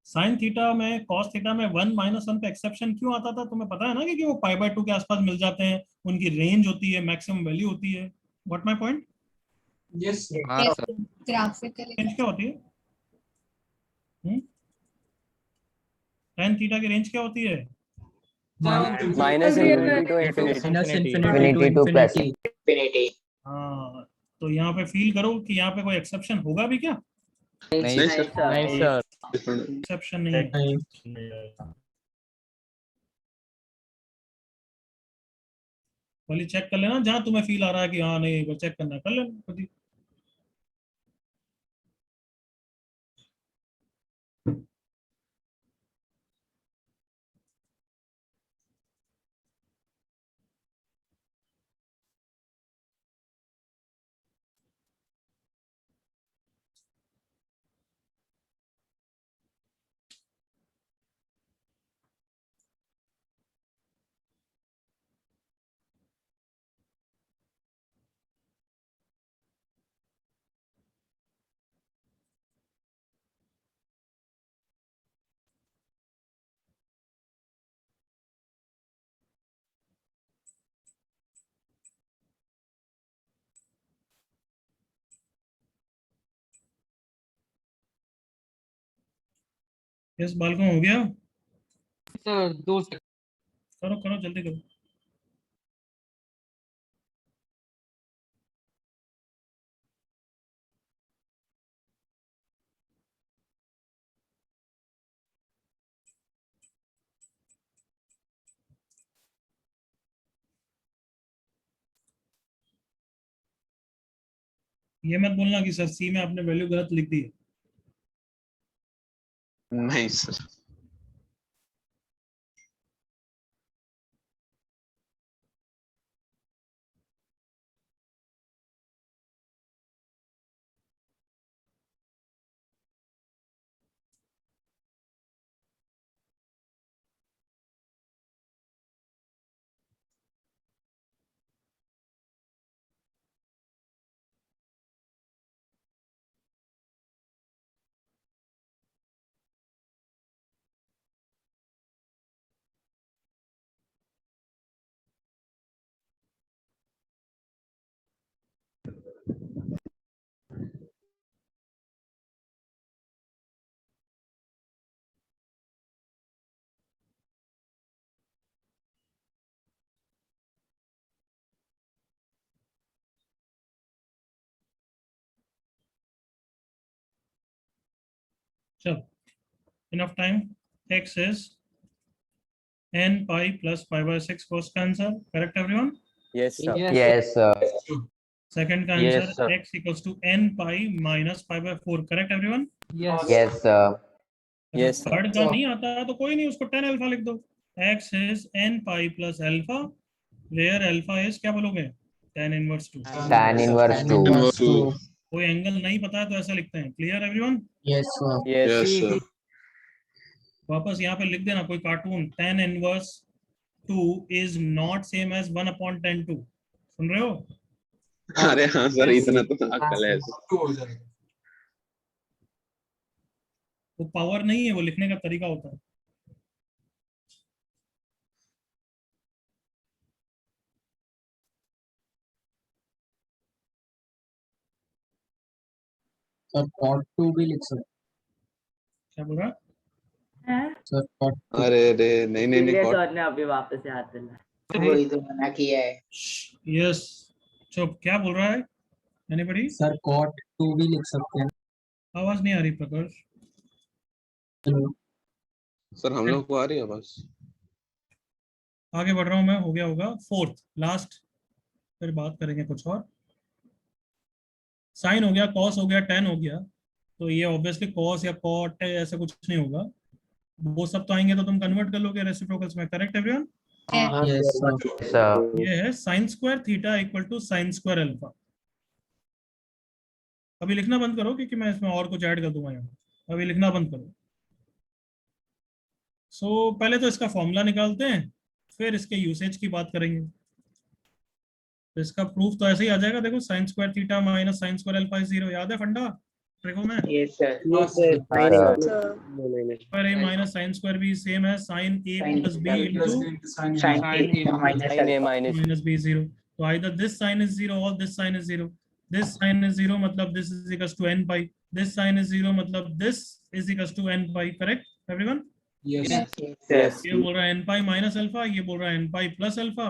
साइन थीटा में cos थीटा में 1 माइनस 1 का एक्सेप्शन क्यों आता था तुम्हें पता है ना, क्योंकि वो पाई बाय 2 के आसपास मिल जाते हैं. उनकी रेंज होती है, मैक्सिमम वैल्यू होती है. What my point? yes sir हाँ, Yes. sir. Graphically. रेंज क्या होती है? tan थीटा की रेंज क्या होती है? Minus infinity to infinity. Minus infinity to Infinity to plus. infinity. हाँ, तो यहाँ पे फील करो कि यहाँ पे कोई एक्सेप्शन होगा भी क्या? नहीं सर. नहीं sir. एक्सेप्शन नहीं है. नहीं. वाली चेक कर लेना जहाँ तुम्हें फील आ रहा है कि हाँ नहीं, वो चेक करना कर लेना खुद ही. यस बालकों, हो गया? Sir, 2 seconds. करो करो जल्दी करो. ये मत बोलना कि सर सी में आपने वैल्यू गलत लिख दी है. नहीं सर. चलो, enough time. x is n pi plus pi by 6 cos का answer. Correct everyone? Yes sir. Yes. Yes, sir. Second का Yes, answer sir. x equals to n pi minus pi by 4. Correct everyone? Yes. Yes, sir. Yes, sir. Third का नहीं आता तो कोई नहीं, उसको tan अल्फा लिख दो. x is n pi plus alpha, where alpha is क्या बोलोगे? tan inverse 2. Tan inverse 2. कोई एंगल नहीं पता है तो ऐसा लिखते हैं. Clear everyone? Yes, sir. Yes. Yes sir वापस यहाँ पे लिख देना कोई cartoon. tan inverse 2 is not same as 1 upon tan 2. सुन रहे हो? अरे हाँ सर इतना तो अकल है सर. टू हो जाएगा. वो पावर नहीं है, वो लिखने का तरीका होता है. Sir, cot 2 भी लिख सकते क्या बोल रहा? हैं? sir. Cot अरे रे नहीं नहीं नहीं Julius कॉट sir ने अभी वापस याद दिलाया. वही तो मना किया है. यस. चुप. क्या बोल रहा है? एनीबॉडी? Sir, cot 2 भी लिख सकते हैं. आवाज नहीं आ रही प्रकाश. सर हम लोग को आ रही है बस. आगे बढ़ रहा हूं मैं. हो गया होगा. फोर्थ लास्ट, फिर बात करेंगे कुछ और. साइन हो गया, कॉस हो गया, टेन हो गया. तो ये ऑब्वियसली कॉस या कॉट ऐसा कुछ नहीं होगा. वो सब तो आएंगे तो तुम कन्वर्ट कर लोगे रेसिप्रोकल्स में. Correct everyone? Yes, sir. Sir. ये है sine square theta equal to sine square alpha. अभी लिखना बंद करो क्योंकि मैं इसमें और कुछ ऐड कर दूंगा यहाँ. अभी लिखना बंद करो. सो पहले तो इसका फॉर्मूला निकालते हैं, फिर इसके यूसेज की बात करेंगे. तो इसका प्रूफ तो ऐसे ही आ जाएगा. देखो sine square theta minus sine square alpha is 0. याद है फंडा ट्रिको में? Yes sir. Sir. Square a minus sine square b same है sine a plus b plus into sine Sin A minus Sin A alpha. minus. Minus b 0. तो आइदर दिस साइन इज 0 और this sine is 0. This sine is 0 मतलब this is equals to n pi. This sine is 0 मतलब this is equals to n pi. Correct everyone? Yes Yes. ये बोल रहा है n पाई माइनस अल्फा, ये बोल रहा है n पाई प्लस अल्फा.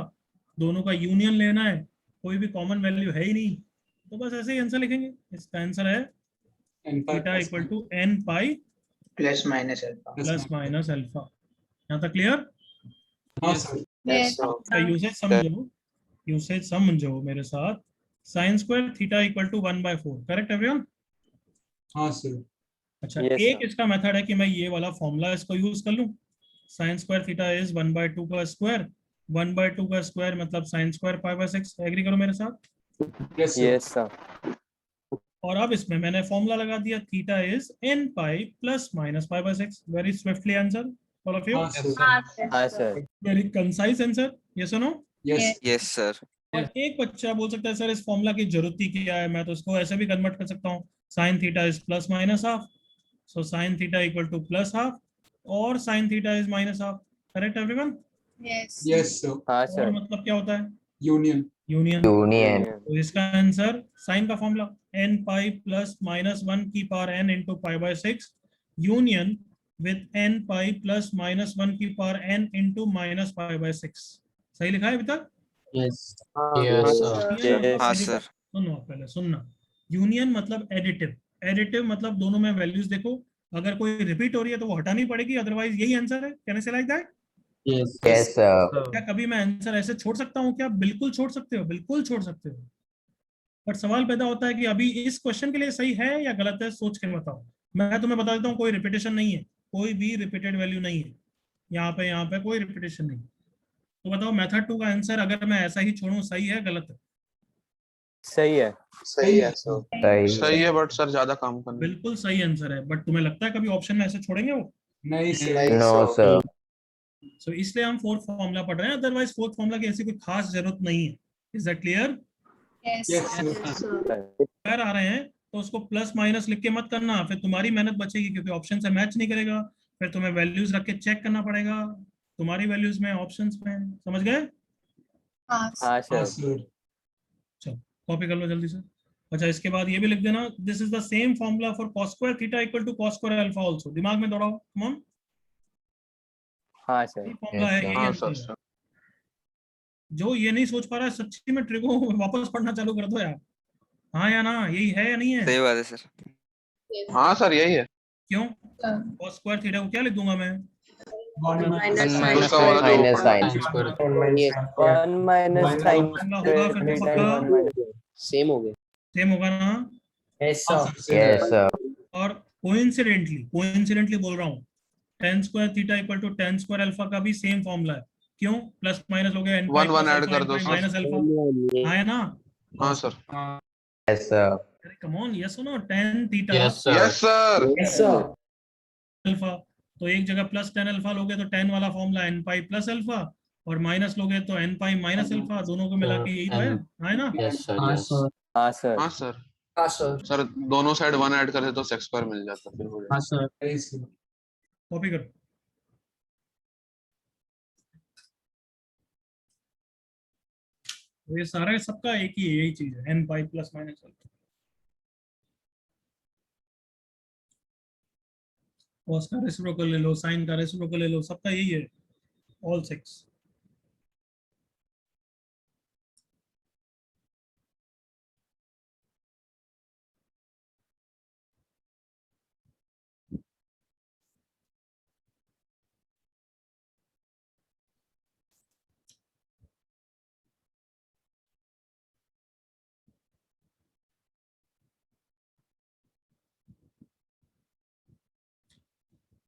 दोनों का यूनियन लेना है. कोई भी कॉमन वैल्यू है ही नहीं, तो बस ऐसे ही आंसर लिखेंगे. इसका आंसर है theta equal to n pi Plus minus alpha. Plus minus alpha. यहाँ तक क्लियर? हाँ सर. Yes. यूसेज समझो. यूसेज समझो मेरे साथ. Sine square theta equal to 1/4. Correct everyone? हाँ सर. अच्छा. Yes, एक sir. इसका मेथड है कि मैं ये वाला फॉर्मूला इसको यूज कर लूं. साइन स्क्वायर थीटा इज 1/2 का स्क्वायर. 1/2 का स्क्वायर मतलब sine square pi by 6. Agree करो मेरे साथ. Yes Yes, sir. और अब इसमें मैंने फॉर्मूला लगा दिया. Theta is n pi plus minus pi by 6. Very swiftly answer all of you. हाँ सर. हाँ sir. Very concise answer. Yes और नो? Yes Yes, sir. और एक बच्चा बोल सकता है सर इस फॉर्मूला की जरूरत ही क्या है. मैं तो इसको ऐसे भी कन्वर्ट कर सकता हूँ. Sine theta is plus minus half, so sine theta equal to plus half और sine theta is minus half. Correct everyone? Yes. Yes sir. हाँ और sir. मतलब क्या होता है? यूनियन. यूनियन. Union. तो इसका आंसर साइन का formula n pi plus minus 1 की power n into pi by 6 union with n pi plus minus 1 की power n into minus pi by 6. सही लिखा है अभी तक? Yes. Yes, sir. Yes. हाँ सर. सुनो पहले सुनना. यूनियन मतलब एडिटिव. एडिटिव मतलब दोनों में वैल्यूज देखो. अगर कोई रिपीट हो रही है तो वो हटानी पड़ेगी, अदरवाइज यही आंसर है. कैन आई से like that? Yes. Yes, sir. क्या कभी मैं आंसर ऐसे छोड़ सकता हूँ क्या? बिल्कुल छोड़ सकते हो, बिल्कुल छोड़ सकते हो. बट सवाल पैदा होता है कि अभी इस क्वेश्चन के लिए सही है या गलत है. सोच के बताओ. मैं तुम्हें बता देता हूँ कोई रिपीटेशन नहीं है. कोई भी रिपीटेड वैल्यू नहीं है. यहाँ पे कोई रिपीटेशन नहीं. तो बताओ मेथड 2 का आंसर अगर मैं ऐसा ही छोड़ूं सही है गलत है? सही है. सही है सर. सही. सही है बट सर ज्यादा काम करना. बिल्कुल सही आंसर है. बट तुम्हें लगता है कभी ऑप्शन में ऐसे छोड़ेंगे वो? नहीं सर. No, sir. सो इसलिए हम फोर्थ फॉर्मूला पढ़ रहे हैं. अदरवाइज फोर्थ फॉर्मूला की ऐसी कोई खास जरूरत नहीं है. Is that clear? Yes. Yes sir. अगर आ रहे हैं तो उसको प्लस माइनस लिख के मत करना. फिर तुम्हारी मेहनत बचेगी क्योंकि ऑप्शन से मैच नहीं करेगा. फिर तुम्हें वैल्यूज रख के चेक करना पड़ेगा तुम्हारी वैल्यूज में ऑप्शंस में. समझ गए? हाँ. हाँ हाँ sir. सर. चलो कॉपी कर लो जल्दी से. अच्छा इसके बाद ये भी लिख देना. This is the same formula for cos square theta equal to cos square alpha also. दिमाग में दौड़ाओ. Come on. हाँ sir. फॉर्मूला है. Yes, यही हाँ आंसर सर. है. जो ये नहीं सोच पा रहा है सच्ची में ट्रिको वापस पढ़ना चालू कर दो यार. हाँ या ना? यही है या नहीं है? सही बात है सर. हाँ सर यही है. क्यों? cos स्क्वायर थीटा को क्या लिख दूंगा मैं? माइनस उसका वाला जो Minus sign. 1 minus sin होगा फिर तो theta पक्का is 1 minus सेम हो गए। सेम होगा ना? Yes, हाँ sir. Sir Yes, sir. और कोइंसिडेंटली बोल रहा हूँ, tan square theta equal to tan square alpha का भी सेम फॉर्मूला है। क्यों? प्लस माइनस हो गया n पाई 1 1 ऐड कर दो सर। माइनस अल्फा, है ना? हाँ सर। Yes, sir. अरे कम ऑन, यस और no, tan theta yes sir. Yes, sir. Alpha, तो एक जगह प्लस tan अल्फा लोगे तो tan वाला formula n pi plus alpha, और माइनस लोगे तो n पाई माइनस अल्फा, दोनों को मिला के यही तो है ना? हाँ सर। हाँ सर। हाँ सर। हाँ, sir. सर दोनों साइड 1 ऐड करे तो सेक्स स्क्वायर मिल जाता, फिर हो हाँ जाएगा। सर। कॉपी करो। ये सारा सबका एक ही है, यही चीज है, n pi plus minus alpha. cos का रेसिप्रोकल ले लो, sin का रेसिप्रोकल ले लो, सबका यही है, ऑल 6।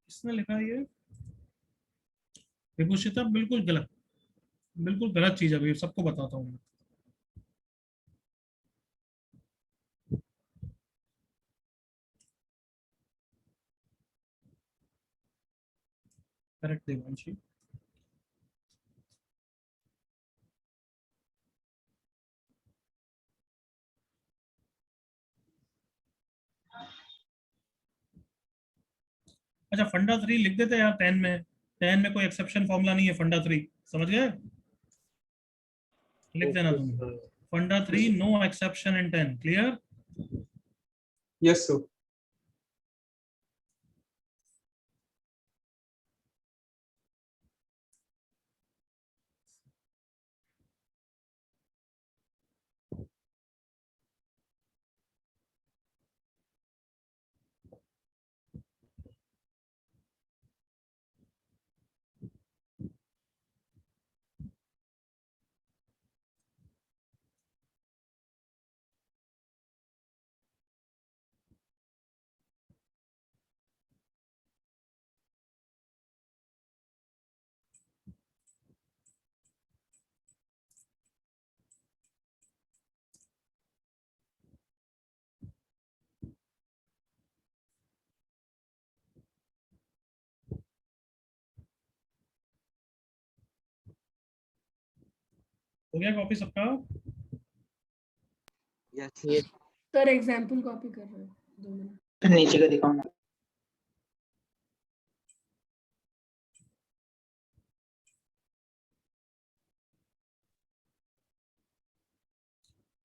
किसने लिखा ये? विभूषिता, बिल्कुल गलत चीज है भाई, सबको बताता हूँ। करेक्ट देवांशी। अच्छा, फंडा 3 लिख देते यार 10 में। 10 में कोई एक्सेप्शन फॉर्मूला नहीं है, फंडा 3 समझ गए? लिख देना तुम, funda 3 no exception in 10, clear? Yes sir. हो गया कॉपी सबका? सर एग्जाम्पल कॉपी कर रहे हैं 2 मिनट। नीचे का दिखाओ ना।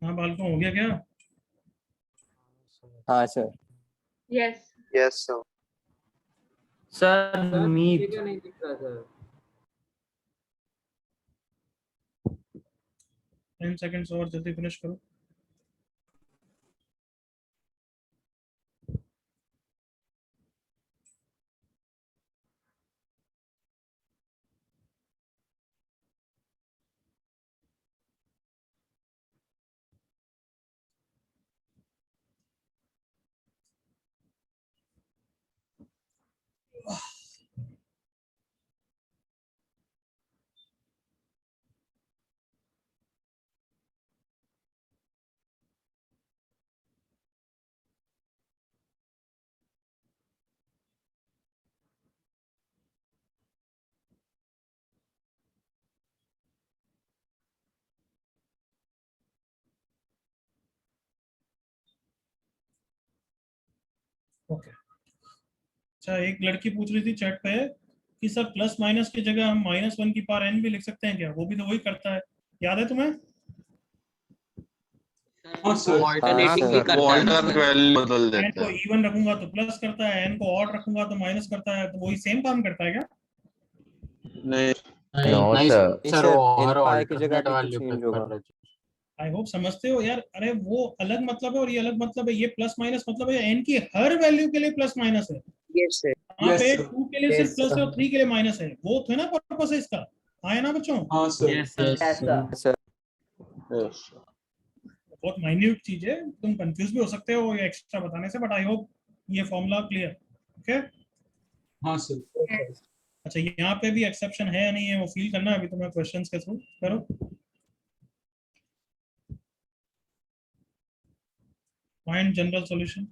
हाँ बालकों, हो गया क्या? हाँ सर। Yes. Yes sir. Sir, meet. नहीं दिख रहा सर। 10 सेकंड्स और, जल्दी फिनिश करो। ओके। अच्छा, एक लड़की पूछ रही थी चैट पे कि सर प्लस माइनस की जगह हम -1 की पावर n भी लिख सकते हैं क्या? वो भी तो वही करता है, याद है तुम्हें? हाँ सर। वो अल्टरनेट वैल्यू बदल n देते को हैं। इवन रखूंगा तो प्लस करता है, n को ऑड रखूंगा तो माइनस करता है, तो वही सेम काम करता है क्या? नहीं No, sir. सर वो इन हर पाई की जगह अल्टरनेट भी वैल्यू कुछ पे change कर होगा। रहे थे। आई होप समझते हो यार। अरे वो अलग मतलब है और ये अलग मतलब है। ये प्लस माइनस मतलब है n की हर वैल्यू के लिए प्लस माइनस है। Yes sir. यहाँ पे Yes, sir. 2 के लिए सिर्फ Yes, प्लस है और sir. 3 के लिए माइनस है। वो है ना पर्पस है इसका, आया ना बच्चों? हाँ sir. Yes, sir. Sir. Yes बहुत माइन्यूट चीज है, तुम कंफ्यूज भी हो सकते हो ये एक्स्ट्रा बताने से, बट आई होप ये फॉर्मूला क्लियर। ओके हाँ सर। अच्छा, यहाँ पे भी एक्सेप्शन है या नहीं है वो फील करना है अभी तुम्हें क्वेश्चंस के थ्रू। करो find general solution.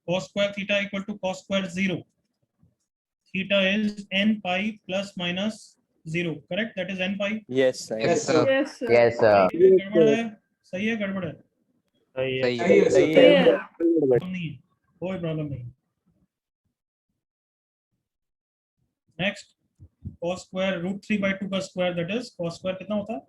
cos square theta equal to cos square 0. Theta is n pi plus minus 0. Correct? That is n pi. Yes, Yes, sir. Yes, sir. Yes, sir. गड़बड़ है? सही है गड़बड़ है? सही है। सही सही है। है सही सर। है। प्रॉब्लम नहीं है, कोई प्रॉब्लम नहीं। Next, cos square root 3 by 2 का square, that is cos square कितना होता है?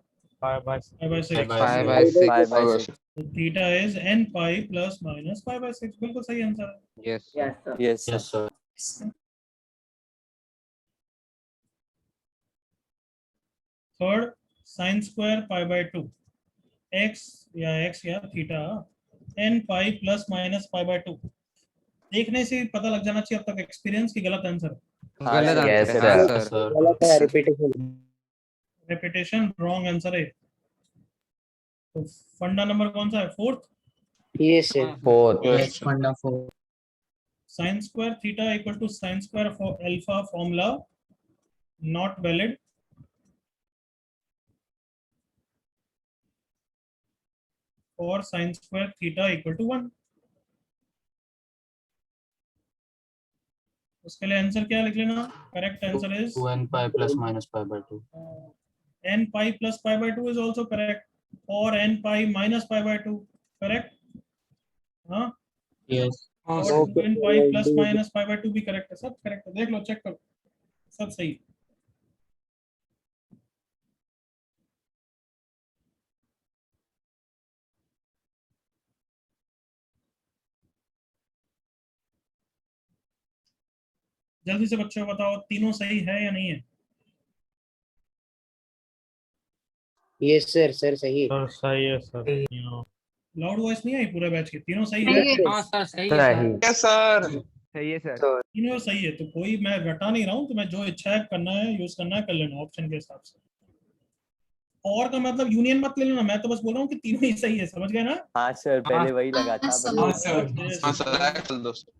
5 by 5 by 6. 5 by 6. 5 by 6. So theta is n pi plus minus 5 by 6. बिल्कुल सही आंसर है। Yes. Yes, sir. Yes, sir. Third, sin square pi by 2 x या theta n pi plus minus pi by 2। देखने से ही पता लग जाना चाहिए अब तक एक्सपीरियंस की गलत आंसर। गलत Yes, आंसर है। हाँ, sir. Sir. Repetition wrong answer है। तो फंडा नंबर कौन सा है? Fourth. Fourth. Yes, funda 4. sin square theta equal to sin square for alpha formula not valid। for sin square theta equal to 1। उसके लिए आंसर क्या लिख लेना? Correct answer is 2n pi plus minus pi by 2. n pi plus pi by 2 is also correct, or n pi minus pi by 2 correct। हाँ, Yes. हाँ और sir. n pi plus minus pi by 2 भी करेक्ट है, सब करेक्ट है। देख लो, चेक करो, सब सही। जल्दी से बच्चों बताओ, तीनों सही है या नहीं है? सर सही है सर। लाउड वॉइस नहीं आई पूरे बैच के? तीनों सही है? सही है। हाँ सर सही है Sahi. सर। Yes sir. सही है सर। तीनों सही है, तो कोई मैं रटा नहीं रहा हूँ, तो मैं जो इच्छा है करना है, यूज करना है, कर लेना ऑप्शन के हिसाब से। और का मतलब यूनियन मत ले लेना, मैं तो बस बोल रहा हूँ कि तीनों ही सही है, समझ गए ना? हाँ सर, पहले वही लगा था हाँ, but हाँ सर। हाँ सर, चल दो sir.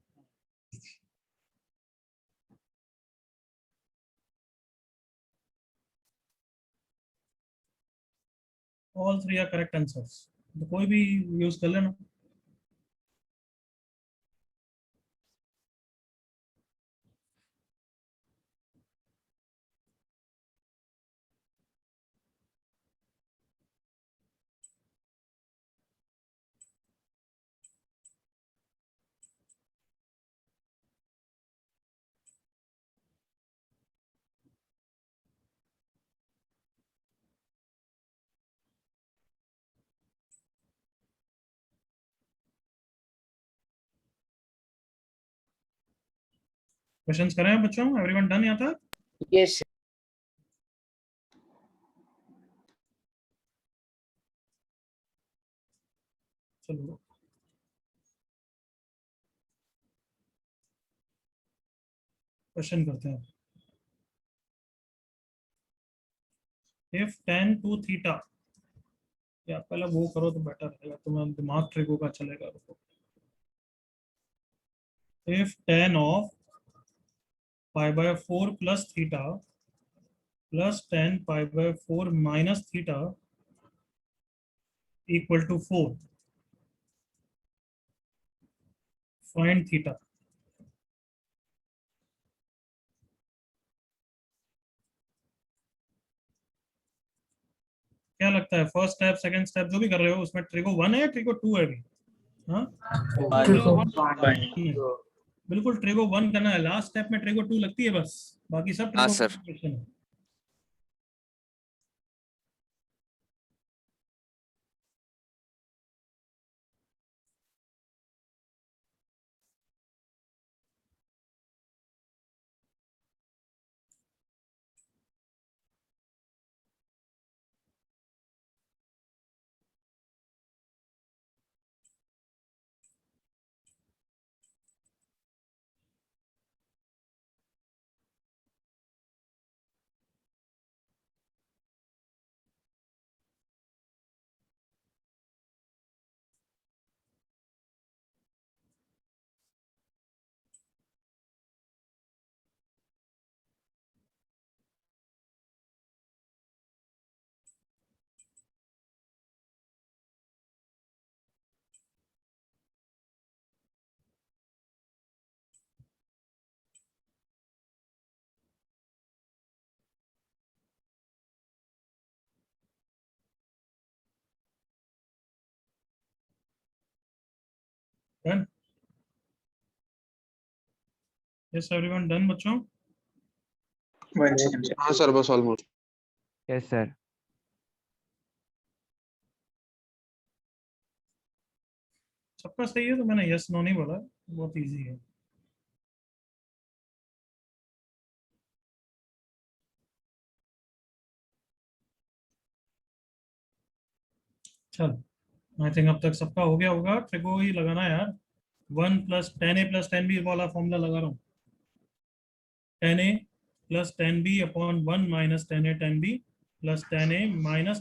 All three are correct answers, तो कोई भी यूज कर लेना। क्वेश्चंस करें बच्चों? एवरीवन डन यहाँ तक? Yes. चलो क्वेश्चन करते हैं। इफ tan to थीटा, या पहले वो करो तो बेटर रहेगा, तुम्हें दिमाग ट्रिको का चलेगा। If tan of π/4 plus theta plus tan π/4 minus theta equal to 4, find theta. क्या लगता है फर्स्ट स्टेप सेकंड स्टेप जो भी कर रहे हो उसमें ट्रिको 1 है या ट्रिको 2 है अभी? हाँ बिल्कुल ट्रिको 1 करना है, लास्ट स्टेप में ट्रिको 2 लगती है बस, बाकी सब ट्रिको सर। है। डन? यस एवरीवन डन बच्चों? हाँ सर बस ऑलमोस्ट। Yes sir. सबका सही है तो मैंने यस नो नहीं बोला, बहुत इजी है। चल आई थिंक अब तक सबका हो गया होगा। ट्रिको ही लगाना है यार, 1 + tan a + tan b वाला फॉर्मूला लगा रहा हूँ। tan a + tan b upon 1 - tan a tan b plus tan a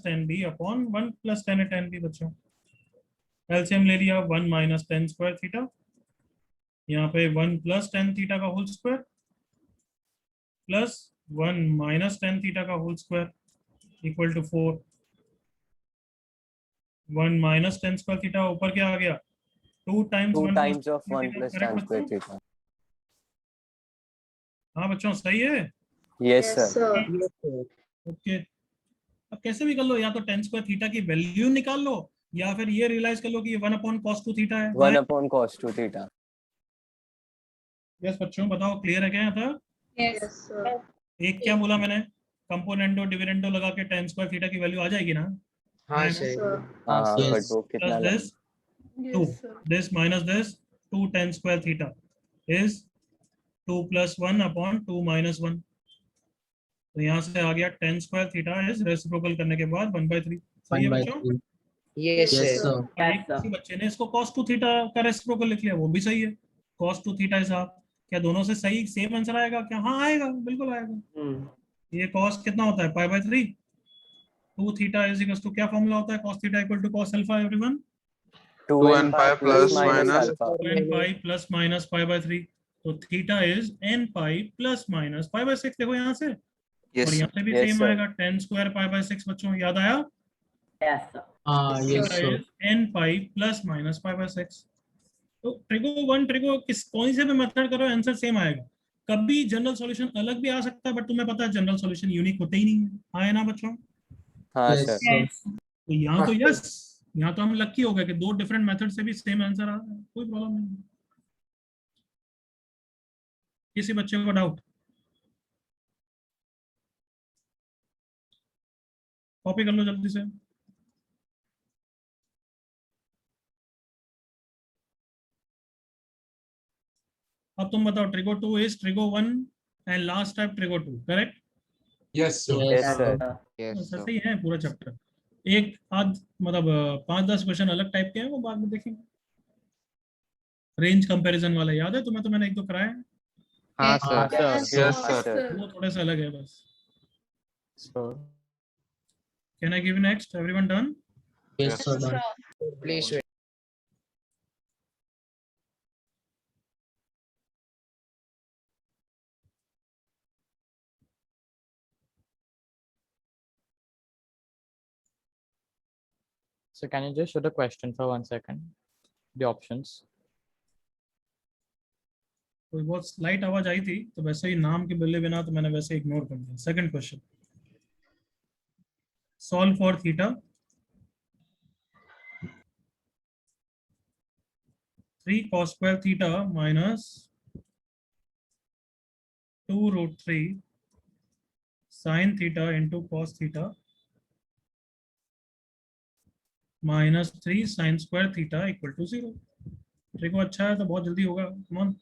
- tan b upon 1 + tan a tan b। बच्चों एलसीएम ले लिया, 1 - tan स्क्वायर थीटा, यहाँ पे 1 + tan थीटा का whole square plus 1 - tan theta का whole square equal to 4। 1 - tan square theta ऊपर क्या आ गया, 2 times 1 of 1 + tan square theta। हाँ बच्चों सही है। Yes sir. ओके अब कैसे भी कर लो, या तो tan स्क्वायर थीटा की वैल्यू निकाल लो या फिर ये रियलाइज कर लो कि ये 1/cos2 थीटा है। 1/cos2 theta. यस बच्चों बताओ क्लियर है क्या यहाँ तक? Yes. एक क्या बोला मैंने, कंपोनेंटो डिविडेंडो लगा के tan स्क्वायर थीटा की वैल्यू आ जाएगी ना? हाँ सर। हाँ Yes. बट वो कितना plus this 2 this minus this 2 tan square theta is 2 + 1/2 - 1। तो यहाँ से आ गया tan square theta is reciprocal करने के बाद 1/3। सही है बच्चों? 1/3। Yes Yes sir. sir। एक किसी बच्चे ने इसको cos2 थीटा का रेसिप्रोकल लिख लिया, वो भी सही है। cos2 थीटा इज हाफ, क्या दोनों से सही सेम आंसर आएगा क्या? हाँ आएगा, बिल्कुल आएगा। ये cos कितना होता है π/3। 2 थीटा इज इक्वल टू क्या फॉर्मूला होता है cos theta equal to cos alpha everyone? 2n pi plus minus minus alpha। 2n pi plus minus π/3। तो theta is n pi plus minus π/6। देखो यहाँ से और यहाँ से भी Yes, सेम sir। आएगा tan स्क्वायर π/6। बच्चों याद आया? Yes sir. हाँ yes theta sir। Is n pi plus minus π/6। तो ट्रिको 1 ट्रिको किस कौन से भी मेथड करो आंसर सेम आएगा। कभी जनरल सॉल्यूशन अलग भी आ सकता है बट तुम्हें पता है जनरल सॉल्यूशन यूनिक होते ही नहीं है। हाँ ना बच्चों? हाँ Yes सर। sir। तो यहाँ तो यस, यहाँ तो हम लकी हो गए कि 2 डिफरेंट मेथड से भी सेम आंसर आ रहा है, कोई प्रॉब्लम नहीं। किसी बच्चे को डाउट? कॉपी कर लो जल्दी से। अब तुम बताओ trigo 2 is trigo 1 and last type trigo 2 correct? Yes sir। Yes sir। Yes sir. सही है पूरा चैप्टर। एक आध मतलब 5-10 क्वेश्चन अलग टाइप के हैं, वो बाद में देखेंगे। रेंज कंपैरिजन वाला याद है तुम्हें? तो मैंने एक दो कराया है, हाँ हाँ सर सर Yes, sir. वो थोड़े से अलग है बस। So, can I give you next? Everyone done? Yes, sir. Sure. Please wait. So can you just show the question for 1 second? The options. कोई बहुत स्लाइट आवाज आई थी, तो वैसे ही नाम के बोले बिना तो मैंने वैसे इग्नोर कर दिया। Second question, solve for theta 3 cos square theta minus 2 root 3 sin theta into cos theta minus 3 sin square theta equal to 0। देखो अच्छा है तो बहुत जल्दी होगा। कम ऑन।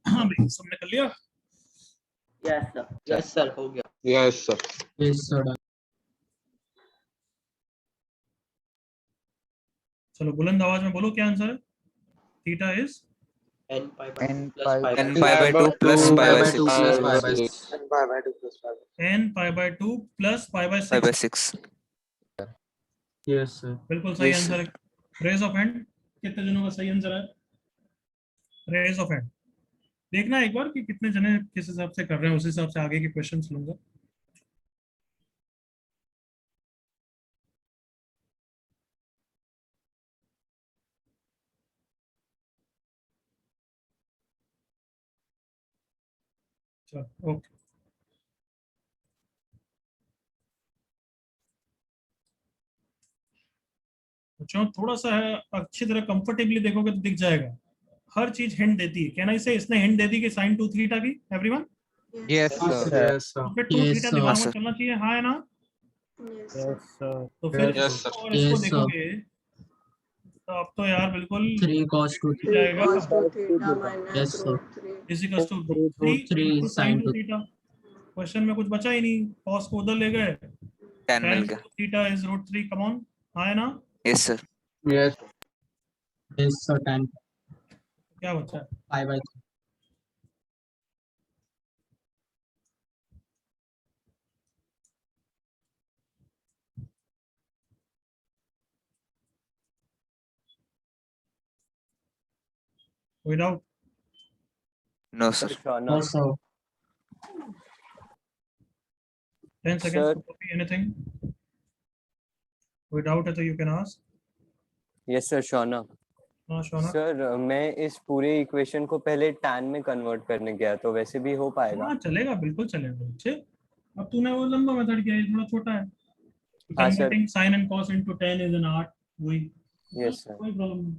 हाँ भाई, सबने कर लिया? Yes sir. यस सर हो गया। Yes, sir. Yes, sir. चलो बुलंद आवाज में बोलो, क्या आंसर है? Theta is n pi n plus pi pi n by pi by 2 plus Two pi pi by by 2 6 plus pi by 6. n pi by 2 plus pi by n pi by 2 plus pi by 6। pi by 6 Yes, sir. बिल्कुल सही Yes, आंसर है। रेज ऑफ हैंड, कितने जनों का सही आंसर है? रेज ऑफ हैंड देखना एक बार कि कितने जने किस हिसाब से कर रहे हैं, उस हिसाब से आगे के क्वेश्चंस लूंगा। चलो ओके। बच्चों थोड़ा सा है, अच्छी तरह कंफर्टेबली देखोगे तो दिख जाएगा। हर चीज हिंट देती है। कहना इसे इसने हिंट दे दी कि sin 2 थीटा की। Everyone yes Yes. sir Yes, sir. तो फिर 2 Yes, थीटा sir. दिमाग sir. में चलना चाहिए, हाँ है ना? Yes, sir. तो फिर Yes, इसको sir. और इसको Yes, sir. देखोगे तो अब तो यार बिल्कुल 3 cos 2 3 जाएगा। cos 2 theta minus Yes, sir. root 3. Is equals to Root 3 sin sin 2 2. Theta. Question में कुछ बचा ही नहीं, cos को उधर ले गए, tan मिल sin गया 2 theta is root 3। Come on, हाँ है ना? yes sir Yes. Yes, sir. Tan क्या बचा है? pi by 3. कोई doubt? no sir sure, No, sir. 10 Sir. seconds, anything? कोई डाउट है तो you can ask. yes sir, Shaunak. हाँ शौनक। सर मैं इस पूरे इक्वेशन को पहले tan में कन्वर्ट करने गया, तो वैसे भी हो पाएगा? हाँ चलेगा, बिल्कुल चलेगा। अच्छे अब तूने वो लंबा मेथड किया, ये थोड़ा छोटा है. हाँ, sir. Converting sin and cos into tan is an art. वही. Yes, sir. कोई प्रॉब्लम नहीं.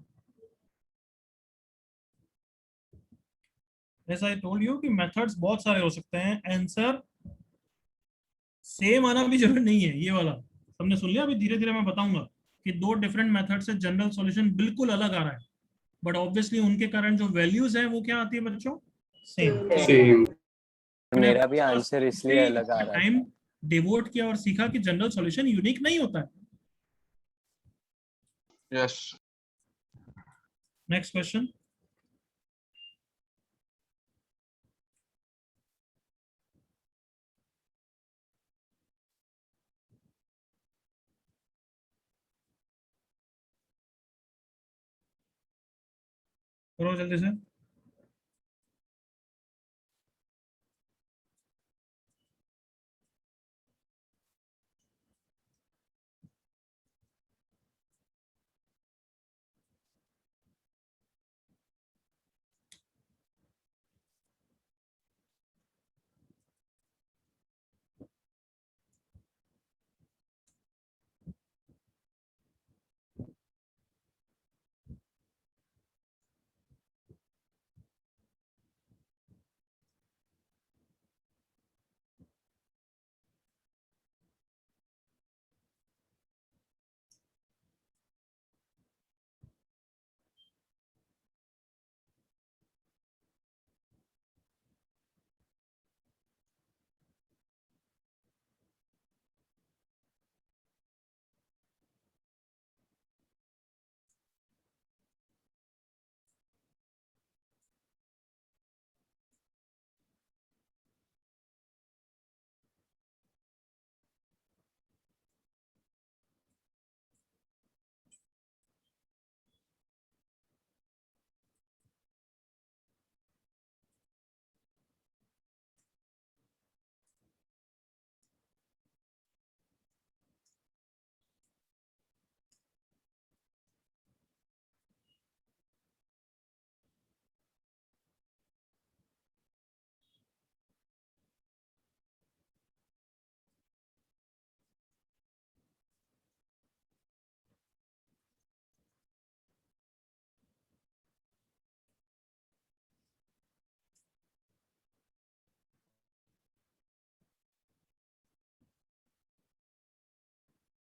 As I told you कि मेथड्स बहुत सारे हो सकते हैं, आंसर सेम आना भी जरूरी नहीं है. ये वाला हमने सुन लिया. अभी धीरे धीरे मैं बताऊंगा कि दो डिफरेंट मेथड से जनरल सॉल्यूशन बिल्कुल अलग आ रहा है, बट ऑब्वियसली उनके कारण जो वैल्यूज हैं वो क्या आती है बच्चों? सेम. Same. मेरा भी आंसर इसलिए अलग आ रहा है. टाइम डिवोट किया और सीखा कि जनरल सॉल्यूशन यूनिक नहीं होता है. यस. Next question. करो जल्दी से.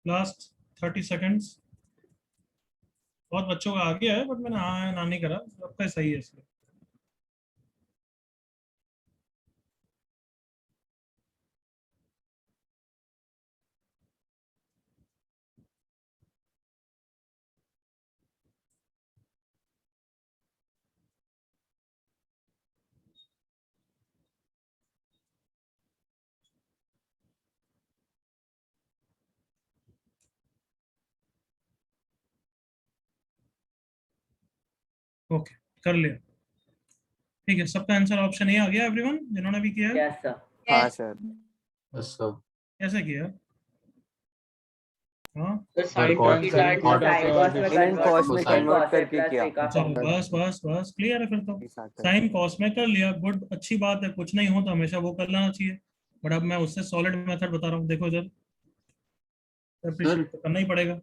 Last 30 seconds. बहुत बच्चों का आ गया है, बट मैंने हाँ ना नहीं करा. सबका सही है इसलिए. ओके, कर लिया. ठीक है, सबका आंसर ऑप्शन ए आ गया. एवरीवन जिन्होंने भी किया है. Yes, sir. हाँ सर. Yes sir. कैसे किया? हाँ, So sin cos theta and cos sin cos में sin and cos में convert करके plus किया. a का चलो formula. बस क्लियर है फिर तो. साइन कॉस में कर लिया, गुड, अच्छी बात है. कुछ नहीं हो तो हमेशा वो कर लेना चाहिए, बट अब मैं उससे सॉलिड मेथड बता रहा हूँ. देखो इधर, एप्रिशिएट तो करना ही पड़ेगा.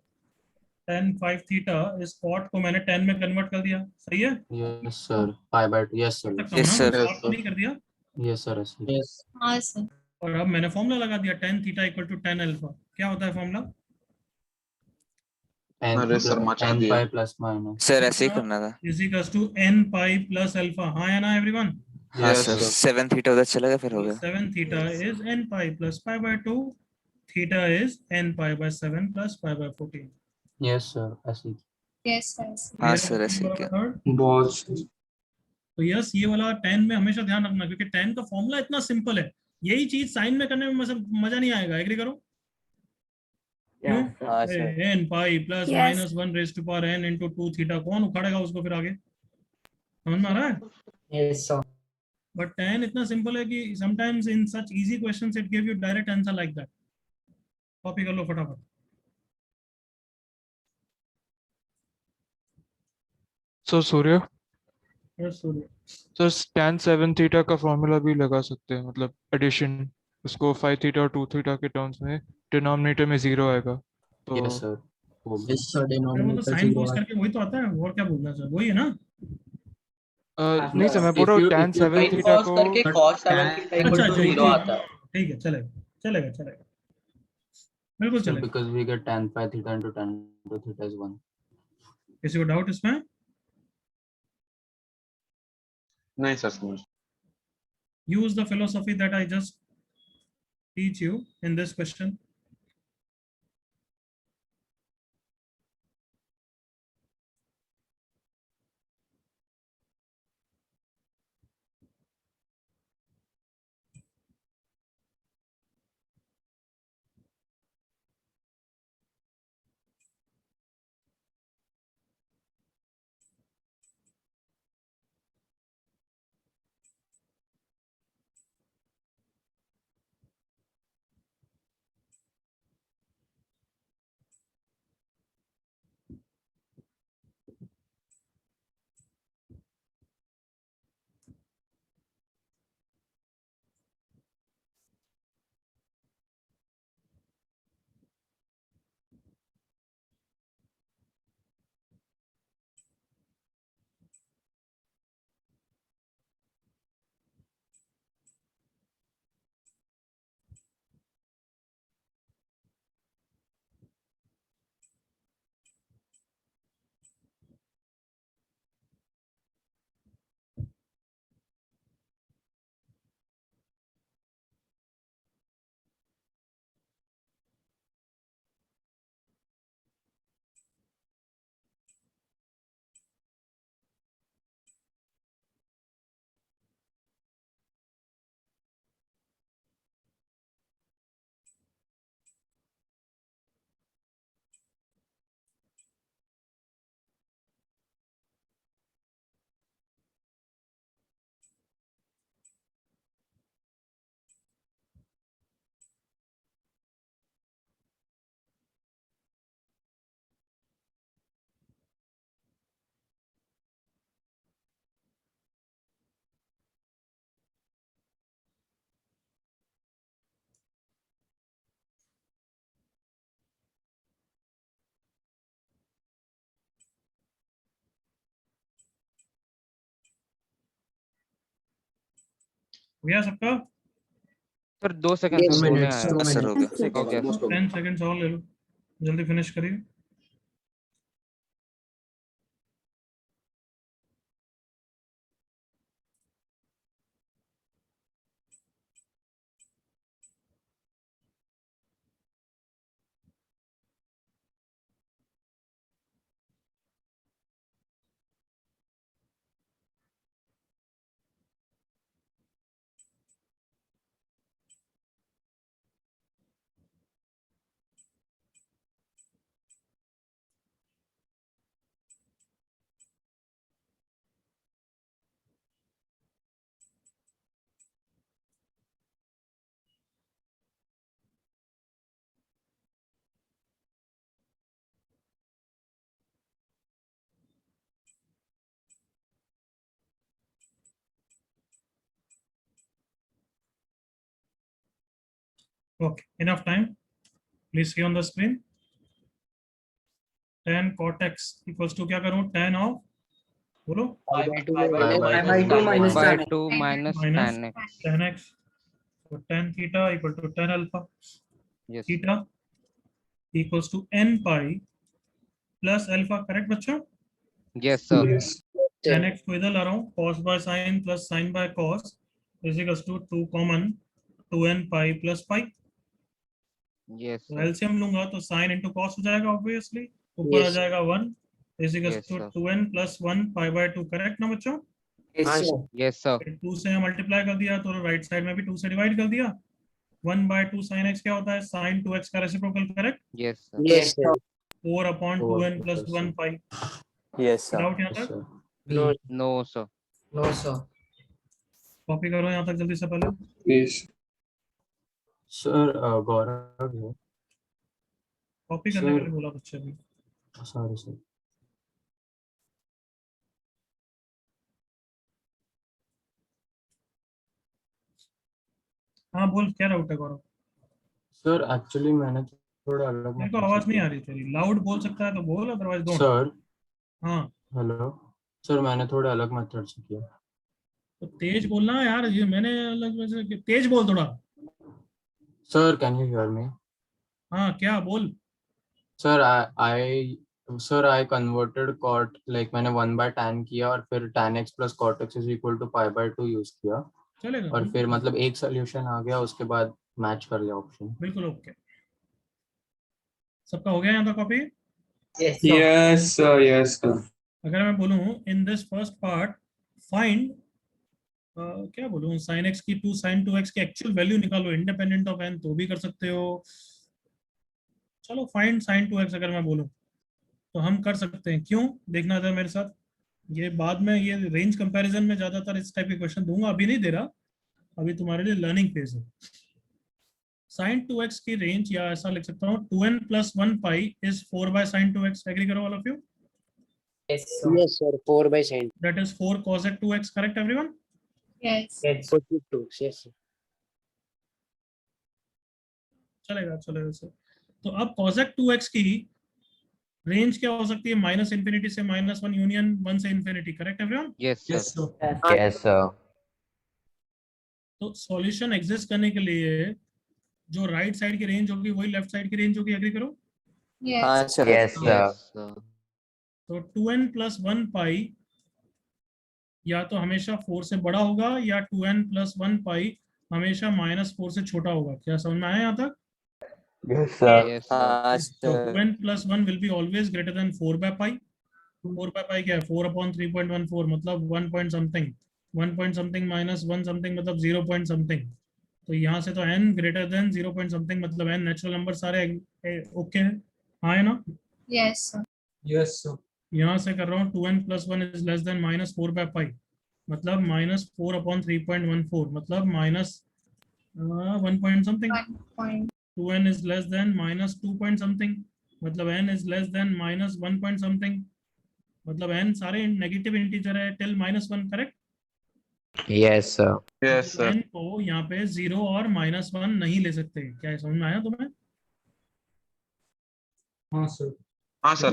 tan 5 थीटा इस कॉट को मैंने tan में कन्वर्ट कर दिया. सही है? Yes sir. Pi by 2. Yes sir. Yes, sir. Cot को नहीं कर दिया. Yes sir. Yes. हाँ सर. और अब मैंने फॉर्मूला लगा दिया tan theta equal to tan alpha. क्या होता है फॉर्मूला? अरे सर मचा दिया. पाई प्लस माइनस. सर ऐसे ही करना था. Is equals to n pi plus alpha. हाँ है ना एवरीवन? हाँ Yes, सर. sir. 7 थीटा उधर चला गया, फिर हो गया. 7 theta is n pi plus pi by 2. Theta is n pi by 7 plus pi bye 14. Yes sir. ऐसे. Yes, yes. हाँ सर, ऐसे ही किया. बहुत. तो यस, ये वाला tan में हमेशा ध्यान रखना, क्योंकि tan का फॉर्मूला इतना सिंपल है. यही चीज साइन में करने में मजा नहीं आएगा. एग्री करो? Yes, sir. हाँ sir. n pi plus Yes. Minus 1 raise to power n into 2 theta. कौन उखाड़ेगा उसको फिर आगे? समझ में आ रहा है? Yes, sir. बट tan इतना सिंपल है कि sometimes in such easy questions it give you direct answer like that. Copy कर लो फटाफट. सर सूर्य, Yes, Surya. Sir tan 7 theta का फॉर्मूला भी लगा सकते हैं, मतलब एडिशन. उसको 5 थीटा और 2 थीटा के टर्म्स में डिनोमिनेटर में 0 आएगा तो यस सर हो गया Yes, sir. अरे वो तो Denominator साइन zero. कोस करके वही तो आता है, और क्या बोलना सर, वही है ना? नहीं सर मैं बोल रहा हूँ tan 7 Sin थीटा cos को करके cos 7 theta equal to अच्छा, 0 आता है. ठीक है, चलेगा चलेगा चलेगा, बिल्कुल सर चलेगा। Because we get tan phi theta into tan 2 theta is 1. किसी को डाउट इसमें? नहीं सर समझ। Use the philosophy that I just teach you in this question. हो गया सबका? सर 2 सेकंड Two सर होने minutes. आया 2 सर हो minutes. गया हो गया Almost over. 10 सेकंड्स और ले लो, जल्दी फिनिश करिए। Okay, enough time. Please see on the screen. Tan cot x equals to क्या करूँ? Tan of, बोलो, Pi by 2 Pi by 2 minus by tan. 2 minus minus tan x. tan x. So tan theta equal to tan alpha. Yes. Theta equals to n pi plus alpha. Correct बच्चों? Yes sir. tan x को इधर ला रहा हूँ, cos by sin plus sin by cos is equals to 2 common 2n pi plus pi. Yes तो sir. एलसीएम लूंगा तो sin into cos हो जाएगा ऑब्वियसली, ऊपर आ जाएगा 1 is equals Yes, to sir. 2n plus 1 pi by 2. Correct ना बच्चों? Yes sir. 2 से मल्टीप्लाई कर दिया तो राइट साइड में भी 2 से डिवाइड कर दिया। 1 by 2 sin x क्या होता है? sin 2x का reciprocal. Correct? Yes sir. Yes, sir. 4 upon 2n plus 1 pi. Yes sir. Doubt यहाँ Yes तक? sir. No sir. No, sir. Copy करो यहाँ तक जल्दी से पहले। Please Sir Gaurav here. Copy करने के Sir लिए बोला बच्चे भी। sorry sir. हाँ बोल, क्या डाउट है गौरव? सर एक्चुअली मैंने थोड़ा अलग मेरे को आवाज नहीं आ रही तेरी, लाउड बोल सकता है तो बोल, अदरवाइज डोंट। सर हाँ हेलो सर, मैंने थोड़ा अलग मेथड से किया। तो तेज बोलना है यार, ये मैंने अलग वैसे तेज बोल थोड़ा। Sir can you hear me? हाँ क्या बोल? Sir I converted cot, like मैंने 1/tan किया और फिर tan x plus cot x is equal to pi/2 use किया चलेगा और फिर मतलब एक सोल्यूशन आ गया, उसके बाद मैच कर लिया ऑप्शन। बिल्कुल ओके। सबका हो गया यहाँ तक कॉपी? Yes, sir. अगर मैं बोलूँ in this first part find क्या बोलूँ, sin x की sin 2x की एक्चुअल वैल्यू निकालो इंडिपेंडेंट ऑफ n, तो भी कर सकते हो। चलो फाइंड sin 2x अगर मैं बोलूँ तो हम कर सकते हैं, क्यों देखना था मेरे साथ। ये बाद में, ये रेंज कंपैरिजन में ज्यादातर इस टाइप के क्वेश्चन दूंगा, अभी नहीं दे रहा, अभी तुम्हारे लिए लर्निंग फेज है। sin 2x की रेंज, या ऐसा लिख सकता हूँ 2n + 1 pi is 4/sin 2x। Agree करो all of you? Yes, sir. 4/sin. That is 4 cosec 2x, correct everyone? Yes. Yes. चलेगा सर। तो अब cosec 2x की रेंज क्या हो सकती है? -∞ से -1 यूनियन 1 से infinity, correct everyone? Yes, sir. Yes, sir. तो सॉल्यूशन एग्जिस्ट करने के लिए जो राइट साइड की रेंज होगी वही लेफ्ट साइड की रेंज होगी। एग्री करो? Yes. Yes, sir. Yes, sir. तो 2n + 1 पाई या तो हमेशा 4 से बड़ा होगा, या 2n + 1 पाई हमेशा -4 से छोटा होगा। क्या समझ में आया यहाँ तक? Yes, sir. Yes, sir. तो 2n + 1 will be always greater than 4/pi। 4/pi क्या है? 4/3.14, मतलब 1 point something, 1 point something minus 1 something मतलब 0 point something। तो यहाँ से तो n greater than 0 point something, मतलब n नेचुरल नंबर सारे ओके है, हाँ है ना? Yes, sir. Yes, sir. यहाँ से कर रहा हूँ 2n + 1 is less than -4/pi, मतलब -4/3.14, मतलब -1 point something। 1 point. 2n is less than -2 point something, मतलब n is less than -1 point something, मतलब n सारे नेगेटिव इंटीजर है till -1, correct? Yes, sir. Yes, sir. n को यहाँ पे 0 और -1 नहीं ले सकते। क्या समझ में आया तुम्हें? हाँ, sir. हाँ सर।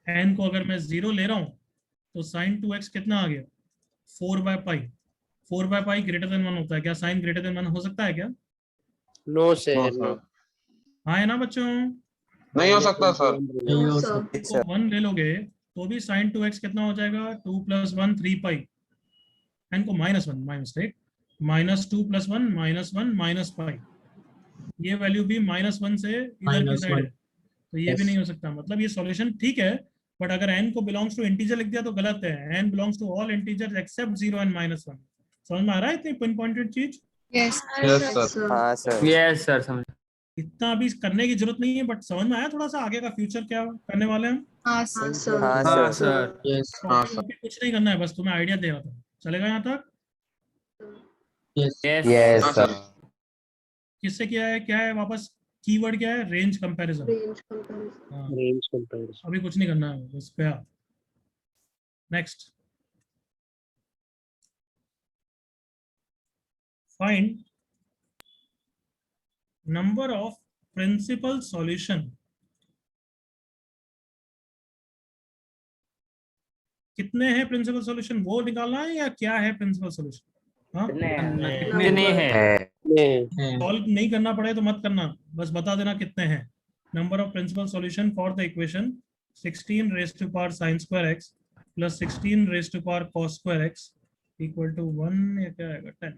n को अगर मैं 0 ले रहा हूँ तो sin 2x कितना आ गया? 4/pi। 4/pi greater than 1 होता है क्या? sin greater than 1 हो सकता है क्या? No, sir. No, sir. हाँ है ना बच्चों? नहीं हो सकता सर। No, sir. तो 1 ले लोगे तो भी sin 2x कितना हो जाएगा? 2 + 1 3 pi। n को -1, माय मिस्टेक, -2 + 1 -1 -pi। ये वैल्यू भी -1 से इधर की साइड है, तो ये भी नहीं हो सकता। मतलब ये सॉल्यूशन ठीक है, बट अगर n को बिलोंग्स टू इंटीजर लिख दिया तो गलत है। n belongs to all integers except 0 and -1। समझ में आ रहा है इतनी पिन पॉइंटेड चीज? Yes. Yes, sir. हाँ सर। यस सर, समझ। इतना अभी करने की जरूरत नहीं है, बट समझ में आया थोड़ा सा आगे का फ्यूचर क्या करने वाले हैं हम? हाँ, हाँ sir. सर। हाँ हाँ सर। सर। Yes. हाँ Copy सर। वॉपी कुछ नहीं करना है, बस तुम्हें आइडिया दे रहा था। चलेगा यहाँ तक? Yes. Yes, हाँ sir. सर। किससे किया है? क्या है वापस? कीवर्ड क्या है? Range comparison. Range comparison. हाँ, Range comparison. अभी कुछ नहीं करना है बस पे। Next, find number of principal solution. कितने हैं प्रिंसिपल सॉल्यूशन वो निकालना है, या क्या है प्रिंसिपल सॉल्यूशन? हाँ, कितने हैं? सॉल्व नहीं करना पड़े तो मत करना, बस बता देना कितने हैं। Number of principal solution for the equation 16 raised to power sin square x plus 16 raised to power cos square x equal to 1 या क्या आएगा 10।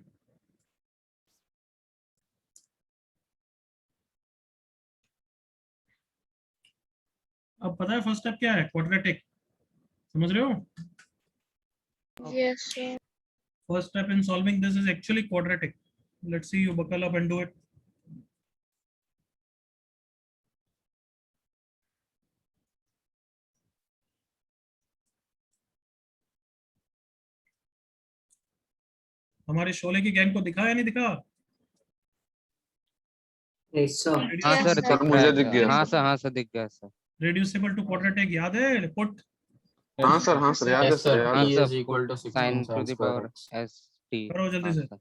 अब पता है फर्स्ट स्टेप क्या है? क्वाड्रेटिक। समझ रहे हो? Yes, sir. First step in solving this is actually quadratic. Let's see you buckle up and do it. हमारे शोले की गैंग को दिखा या नहीं दिखा? Yes, sir. हाँ Yes, सर, sir. दिख मुझे रहा दिख है गया। सर। हाँ सर, दिख गया सर। Reducible to quadratic याद है? पुट हाँ सर, याद है Yes सर, sir, याद हाँ है। t sir, is equal to 16 sin to sin the square power x. s t। करो जल्दी हाँ से। Sir.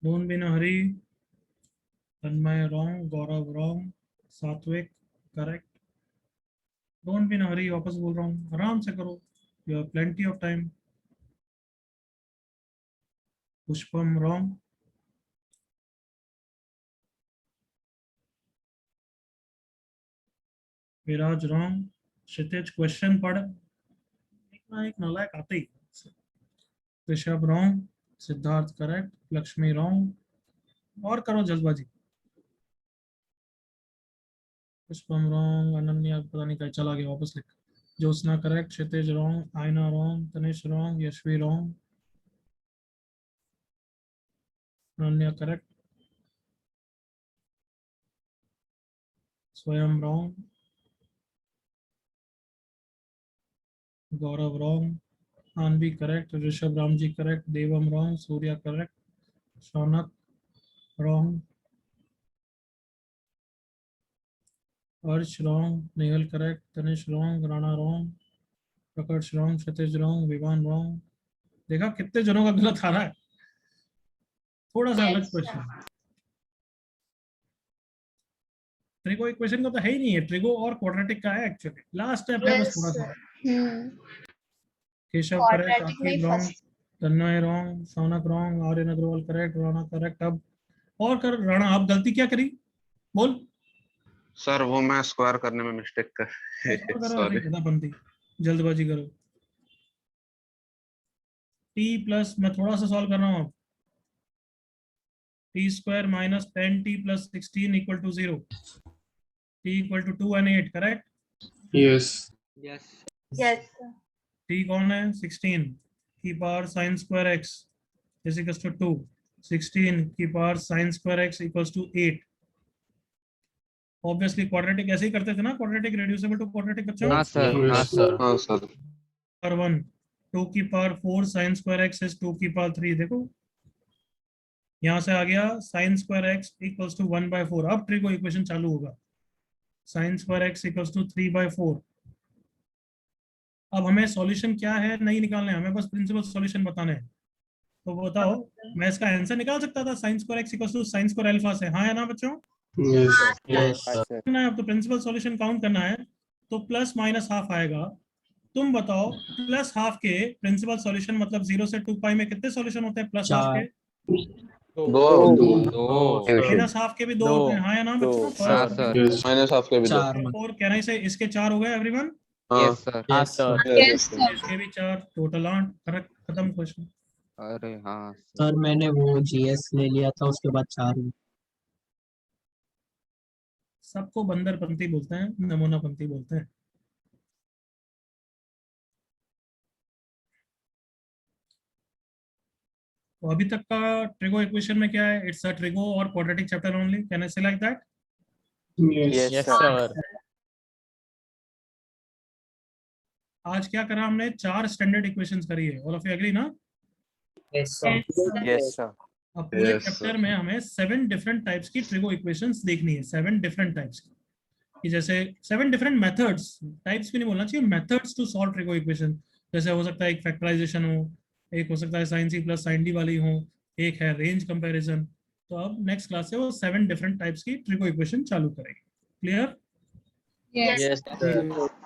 Don't be in a hurry. Tanmay wrong, Gaurav wrong, Satvik correct. Don't be in a hurry, वापस बोल रहा हूँ, आराम से करो. You have plenty of time. Pushpam wrong. Viraj wrong. Kshitij question पढ़, एक नालायक आते ही. Rishabh wrong, Siddharth correct, Lakshmi wrong. और करो जल्दबाजी. पुष्पम रॉन्ग, अनन्या पता नहीं क्या चला गया, वापस लिख. Jyotsna correct, Kshitij wrong, Aayna wrong, Tanish wrong, Yashvi wrong, Ananya correct, Swayam wrong, Gaurav wrong, Aanvi correct, Rishabh Ram ji correct, Devam wrong, Surya correct, Shaunak wrong, Arsh wrong, Nehal correct, Tanish wrong, Rana wrong, Prakarsh wrong, Kshitij wrong, Vivaan wrong. देखा कितने जनों का गलत आ रहा है. थोड़ा सा अलग क्वेश्चन. ट्रिगो इक्वेशन का तो है ही नहीं है, ट्रिगो और क्वाड्रेटिक का है एक्चुअली. लास्ट स्टेप है बस थोड़ा सा. Keshav correct, Aaqib wrong, Tanmay wrong, Shaunak wrong, Aryan Agarwal correct, Rana correct. अब और कर राणा, आप गलती क्या करी बोल. सर वो मैं स्क्वायर करने में मिस्टेक कर. सॉरी. बनती जल्दबाजी करो. t प्लस, मैं थोड़ा सा सॉल्व कर रहा हूँ. t square minus 10t plus 16 equal to 0. t equal to 2 and 8 correct. Yes. Yes. t कौन है? 16 की power sine square x is equal to 2. 16 की power sine square x equals to 8. Obviously quadratic ऐसे ही करते थे ना, क्वाड्रेटिक रिड्यूसिबल टू क्वाड्रेटिक बच्चों. हाँ सर, हाँ सर. हाँ सर. पर 1 2 की power 4 sine square x is 2 की पावर 3. देखो यहाँ से आ गया sine square x equals to 1/4. अब ट्रिगो इक्वेशन चालू होगा. Sine square x equals to 3/4. अब हमें सॉल्यूशन क्या है नहीं निकालना है, हमें बस प्रिंसिपल सॉल्यूशन बताना है. तो बताओ, मैं इसका आंसर निकाल सकता था sine square x equals to sine square alpha से. हाँ या ना बच्चों? Yes. करना है. अब तो प्रिंसिपल सॉल्यूशन काउंट करना है, तो प्लस माइनस हाफ आएगा. तुम बताओ प्लस हाफ के प्रिंसिपल सॉल्यूशन मतलब 0 से 2 पाई में कितने सॉल्यूशन होते हैं प्लस हाफ के? 2. माइनस हाफ के भी 2 होते हैं. हाँ या ना बच्चों? हाँ सर. माइनस हाफ के भी 2. और कहना से इसके 4 हो गए एवरीवन. Yes sir. हाँ सर. Yes, sir. इसके भी 4, टोटल 8. करेक्ट, खत्म क्वेश्चन. अरे हाँ सर मैंने वो जीएस ले लिया था, उसके बाद 4. सबको बंदर पंथी बोलते हैं, नमूना पंथी बोलते हैं. तो अभी तक का ट्रिगो इक्वेशन में क्या है? इट्स अ ट्रिगो और quadratic chapter only. Can I से लाइक दैट? Yes, sir. आज क्या करा हमने? 4 स्टैंडर्ड इक्वेशंस करी है. ऑल ऑफ यू एग्री ना? Yes, sir. Yes sir. अब पूरे Yes, चैप्टर में हमें 7 डिफरेंट टाइप्स की ट्रिगो इक्वेशंस देखनी है. 7 डिफरेंट टाइप्स की, कि जैसे 7 डिफरेंट मेथड्स, टाइप्स भी नहीं बोलना चाहिए, methods to solve trigo equation. जैसे हो सकता है एक फैक्टराइजेशन हो, एक हो सकता है sine C plus sine D वाली हो, एक है रेंज कंपैरिजन. तो अब नेक्स्ट क्लास से वो 7 डिफरेंट टाइप्स की ट्रिगो इक्वेशन चालू करेंगे. Clear? Yes.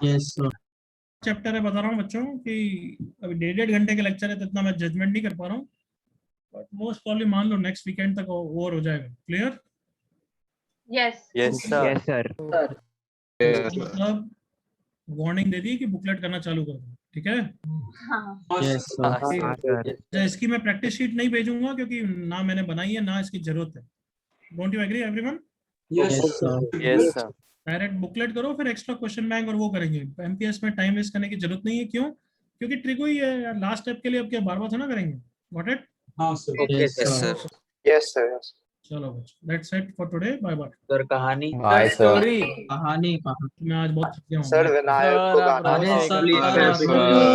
Yes, sir. Chapter है, बता रहा हूँ बच्चों कि अभी 1.5 घंटे के लेक्चर है, तो इतना मैं जजमेंट नहीं कर पा रहा हूँ, बट मोस्ट प्रॉब्ली मान लो नेक्स्ट वीकेंड तक ओवर हो जाएगा. Clear? Yes. Yes sir. Yes, sir. मतलब वार्निंग दे दी कि बुकलेट करना चालू कर दो. ठीक है? Yes, sir. हाँ, sir. अच्छा, इसकी मैं प्रैक्टिस शीट नहीं भेजूंगा क्योंकि ना मैंने बनाई है ना इसकी जरूरत है. Don't you agree everyone? Yes, sir. Yes sir. Direct booklet करो, फिर एक्स्ट्रा क्वेश्चन बैंक और वो करेंगे. एमपीएस में टाइम वेस्ट करने की जरूरत नहीं है. क्यों? क्योंकि ट्रिगो ही है यार. लास्ट स्टेप के लिए अब क्या बार बार थोड़ा करेंगे. Got it? Yes, yes sir. Sir. Yes, sir. Yes. चलो बच्चों, that's it for today. Bye bye. Sir कहानी Bye, sir. कहानी कहाँ? मैं आज बहुत थक गया हूँ. Sir, आप अरे रोज सर, एक- सर,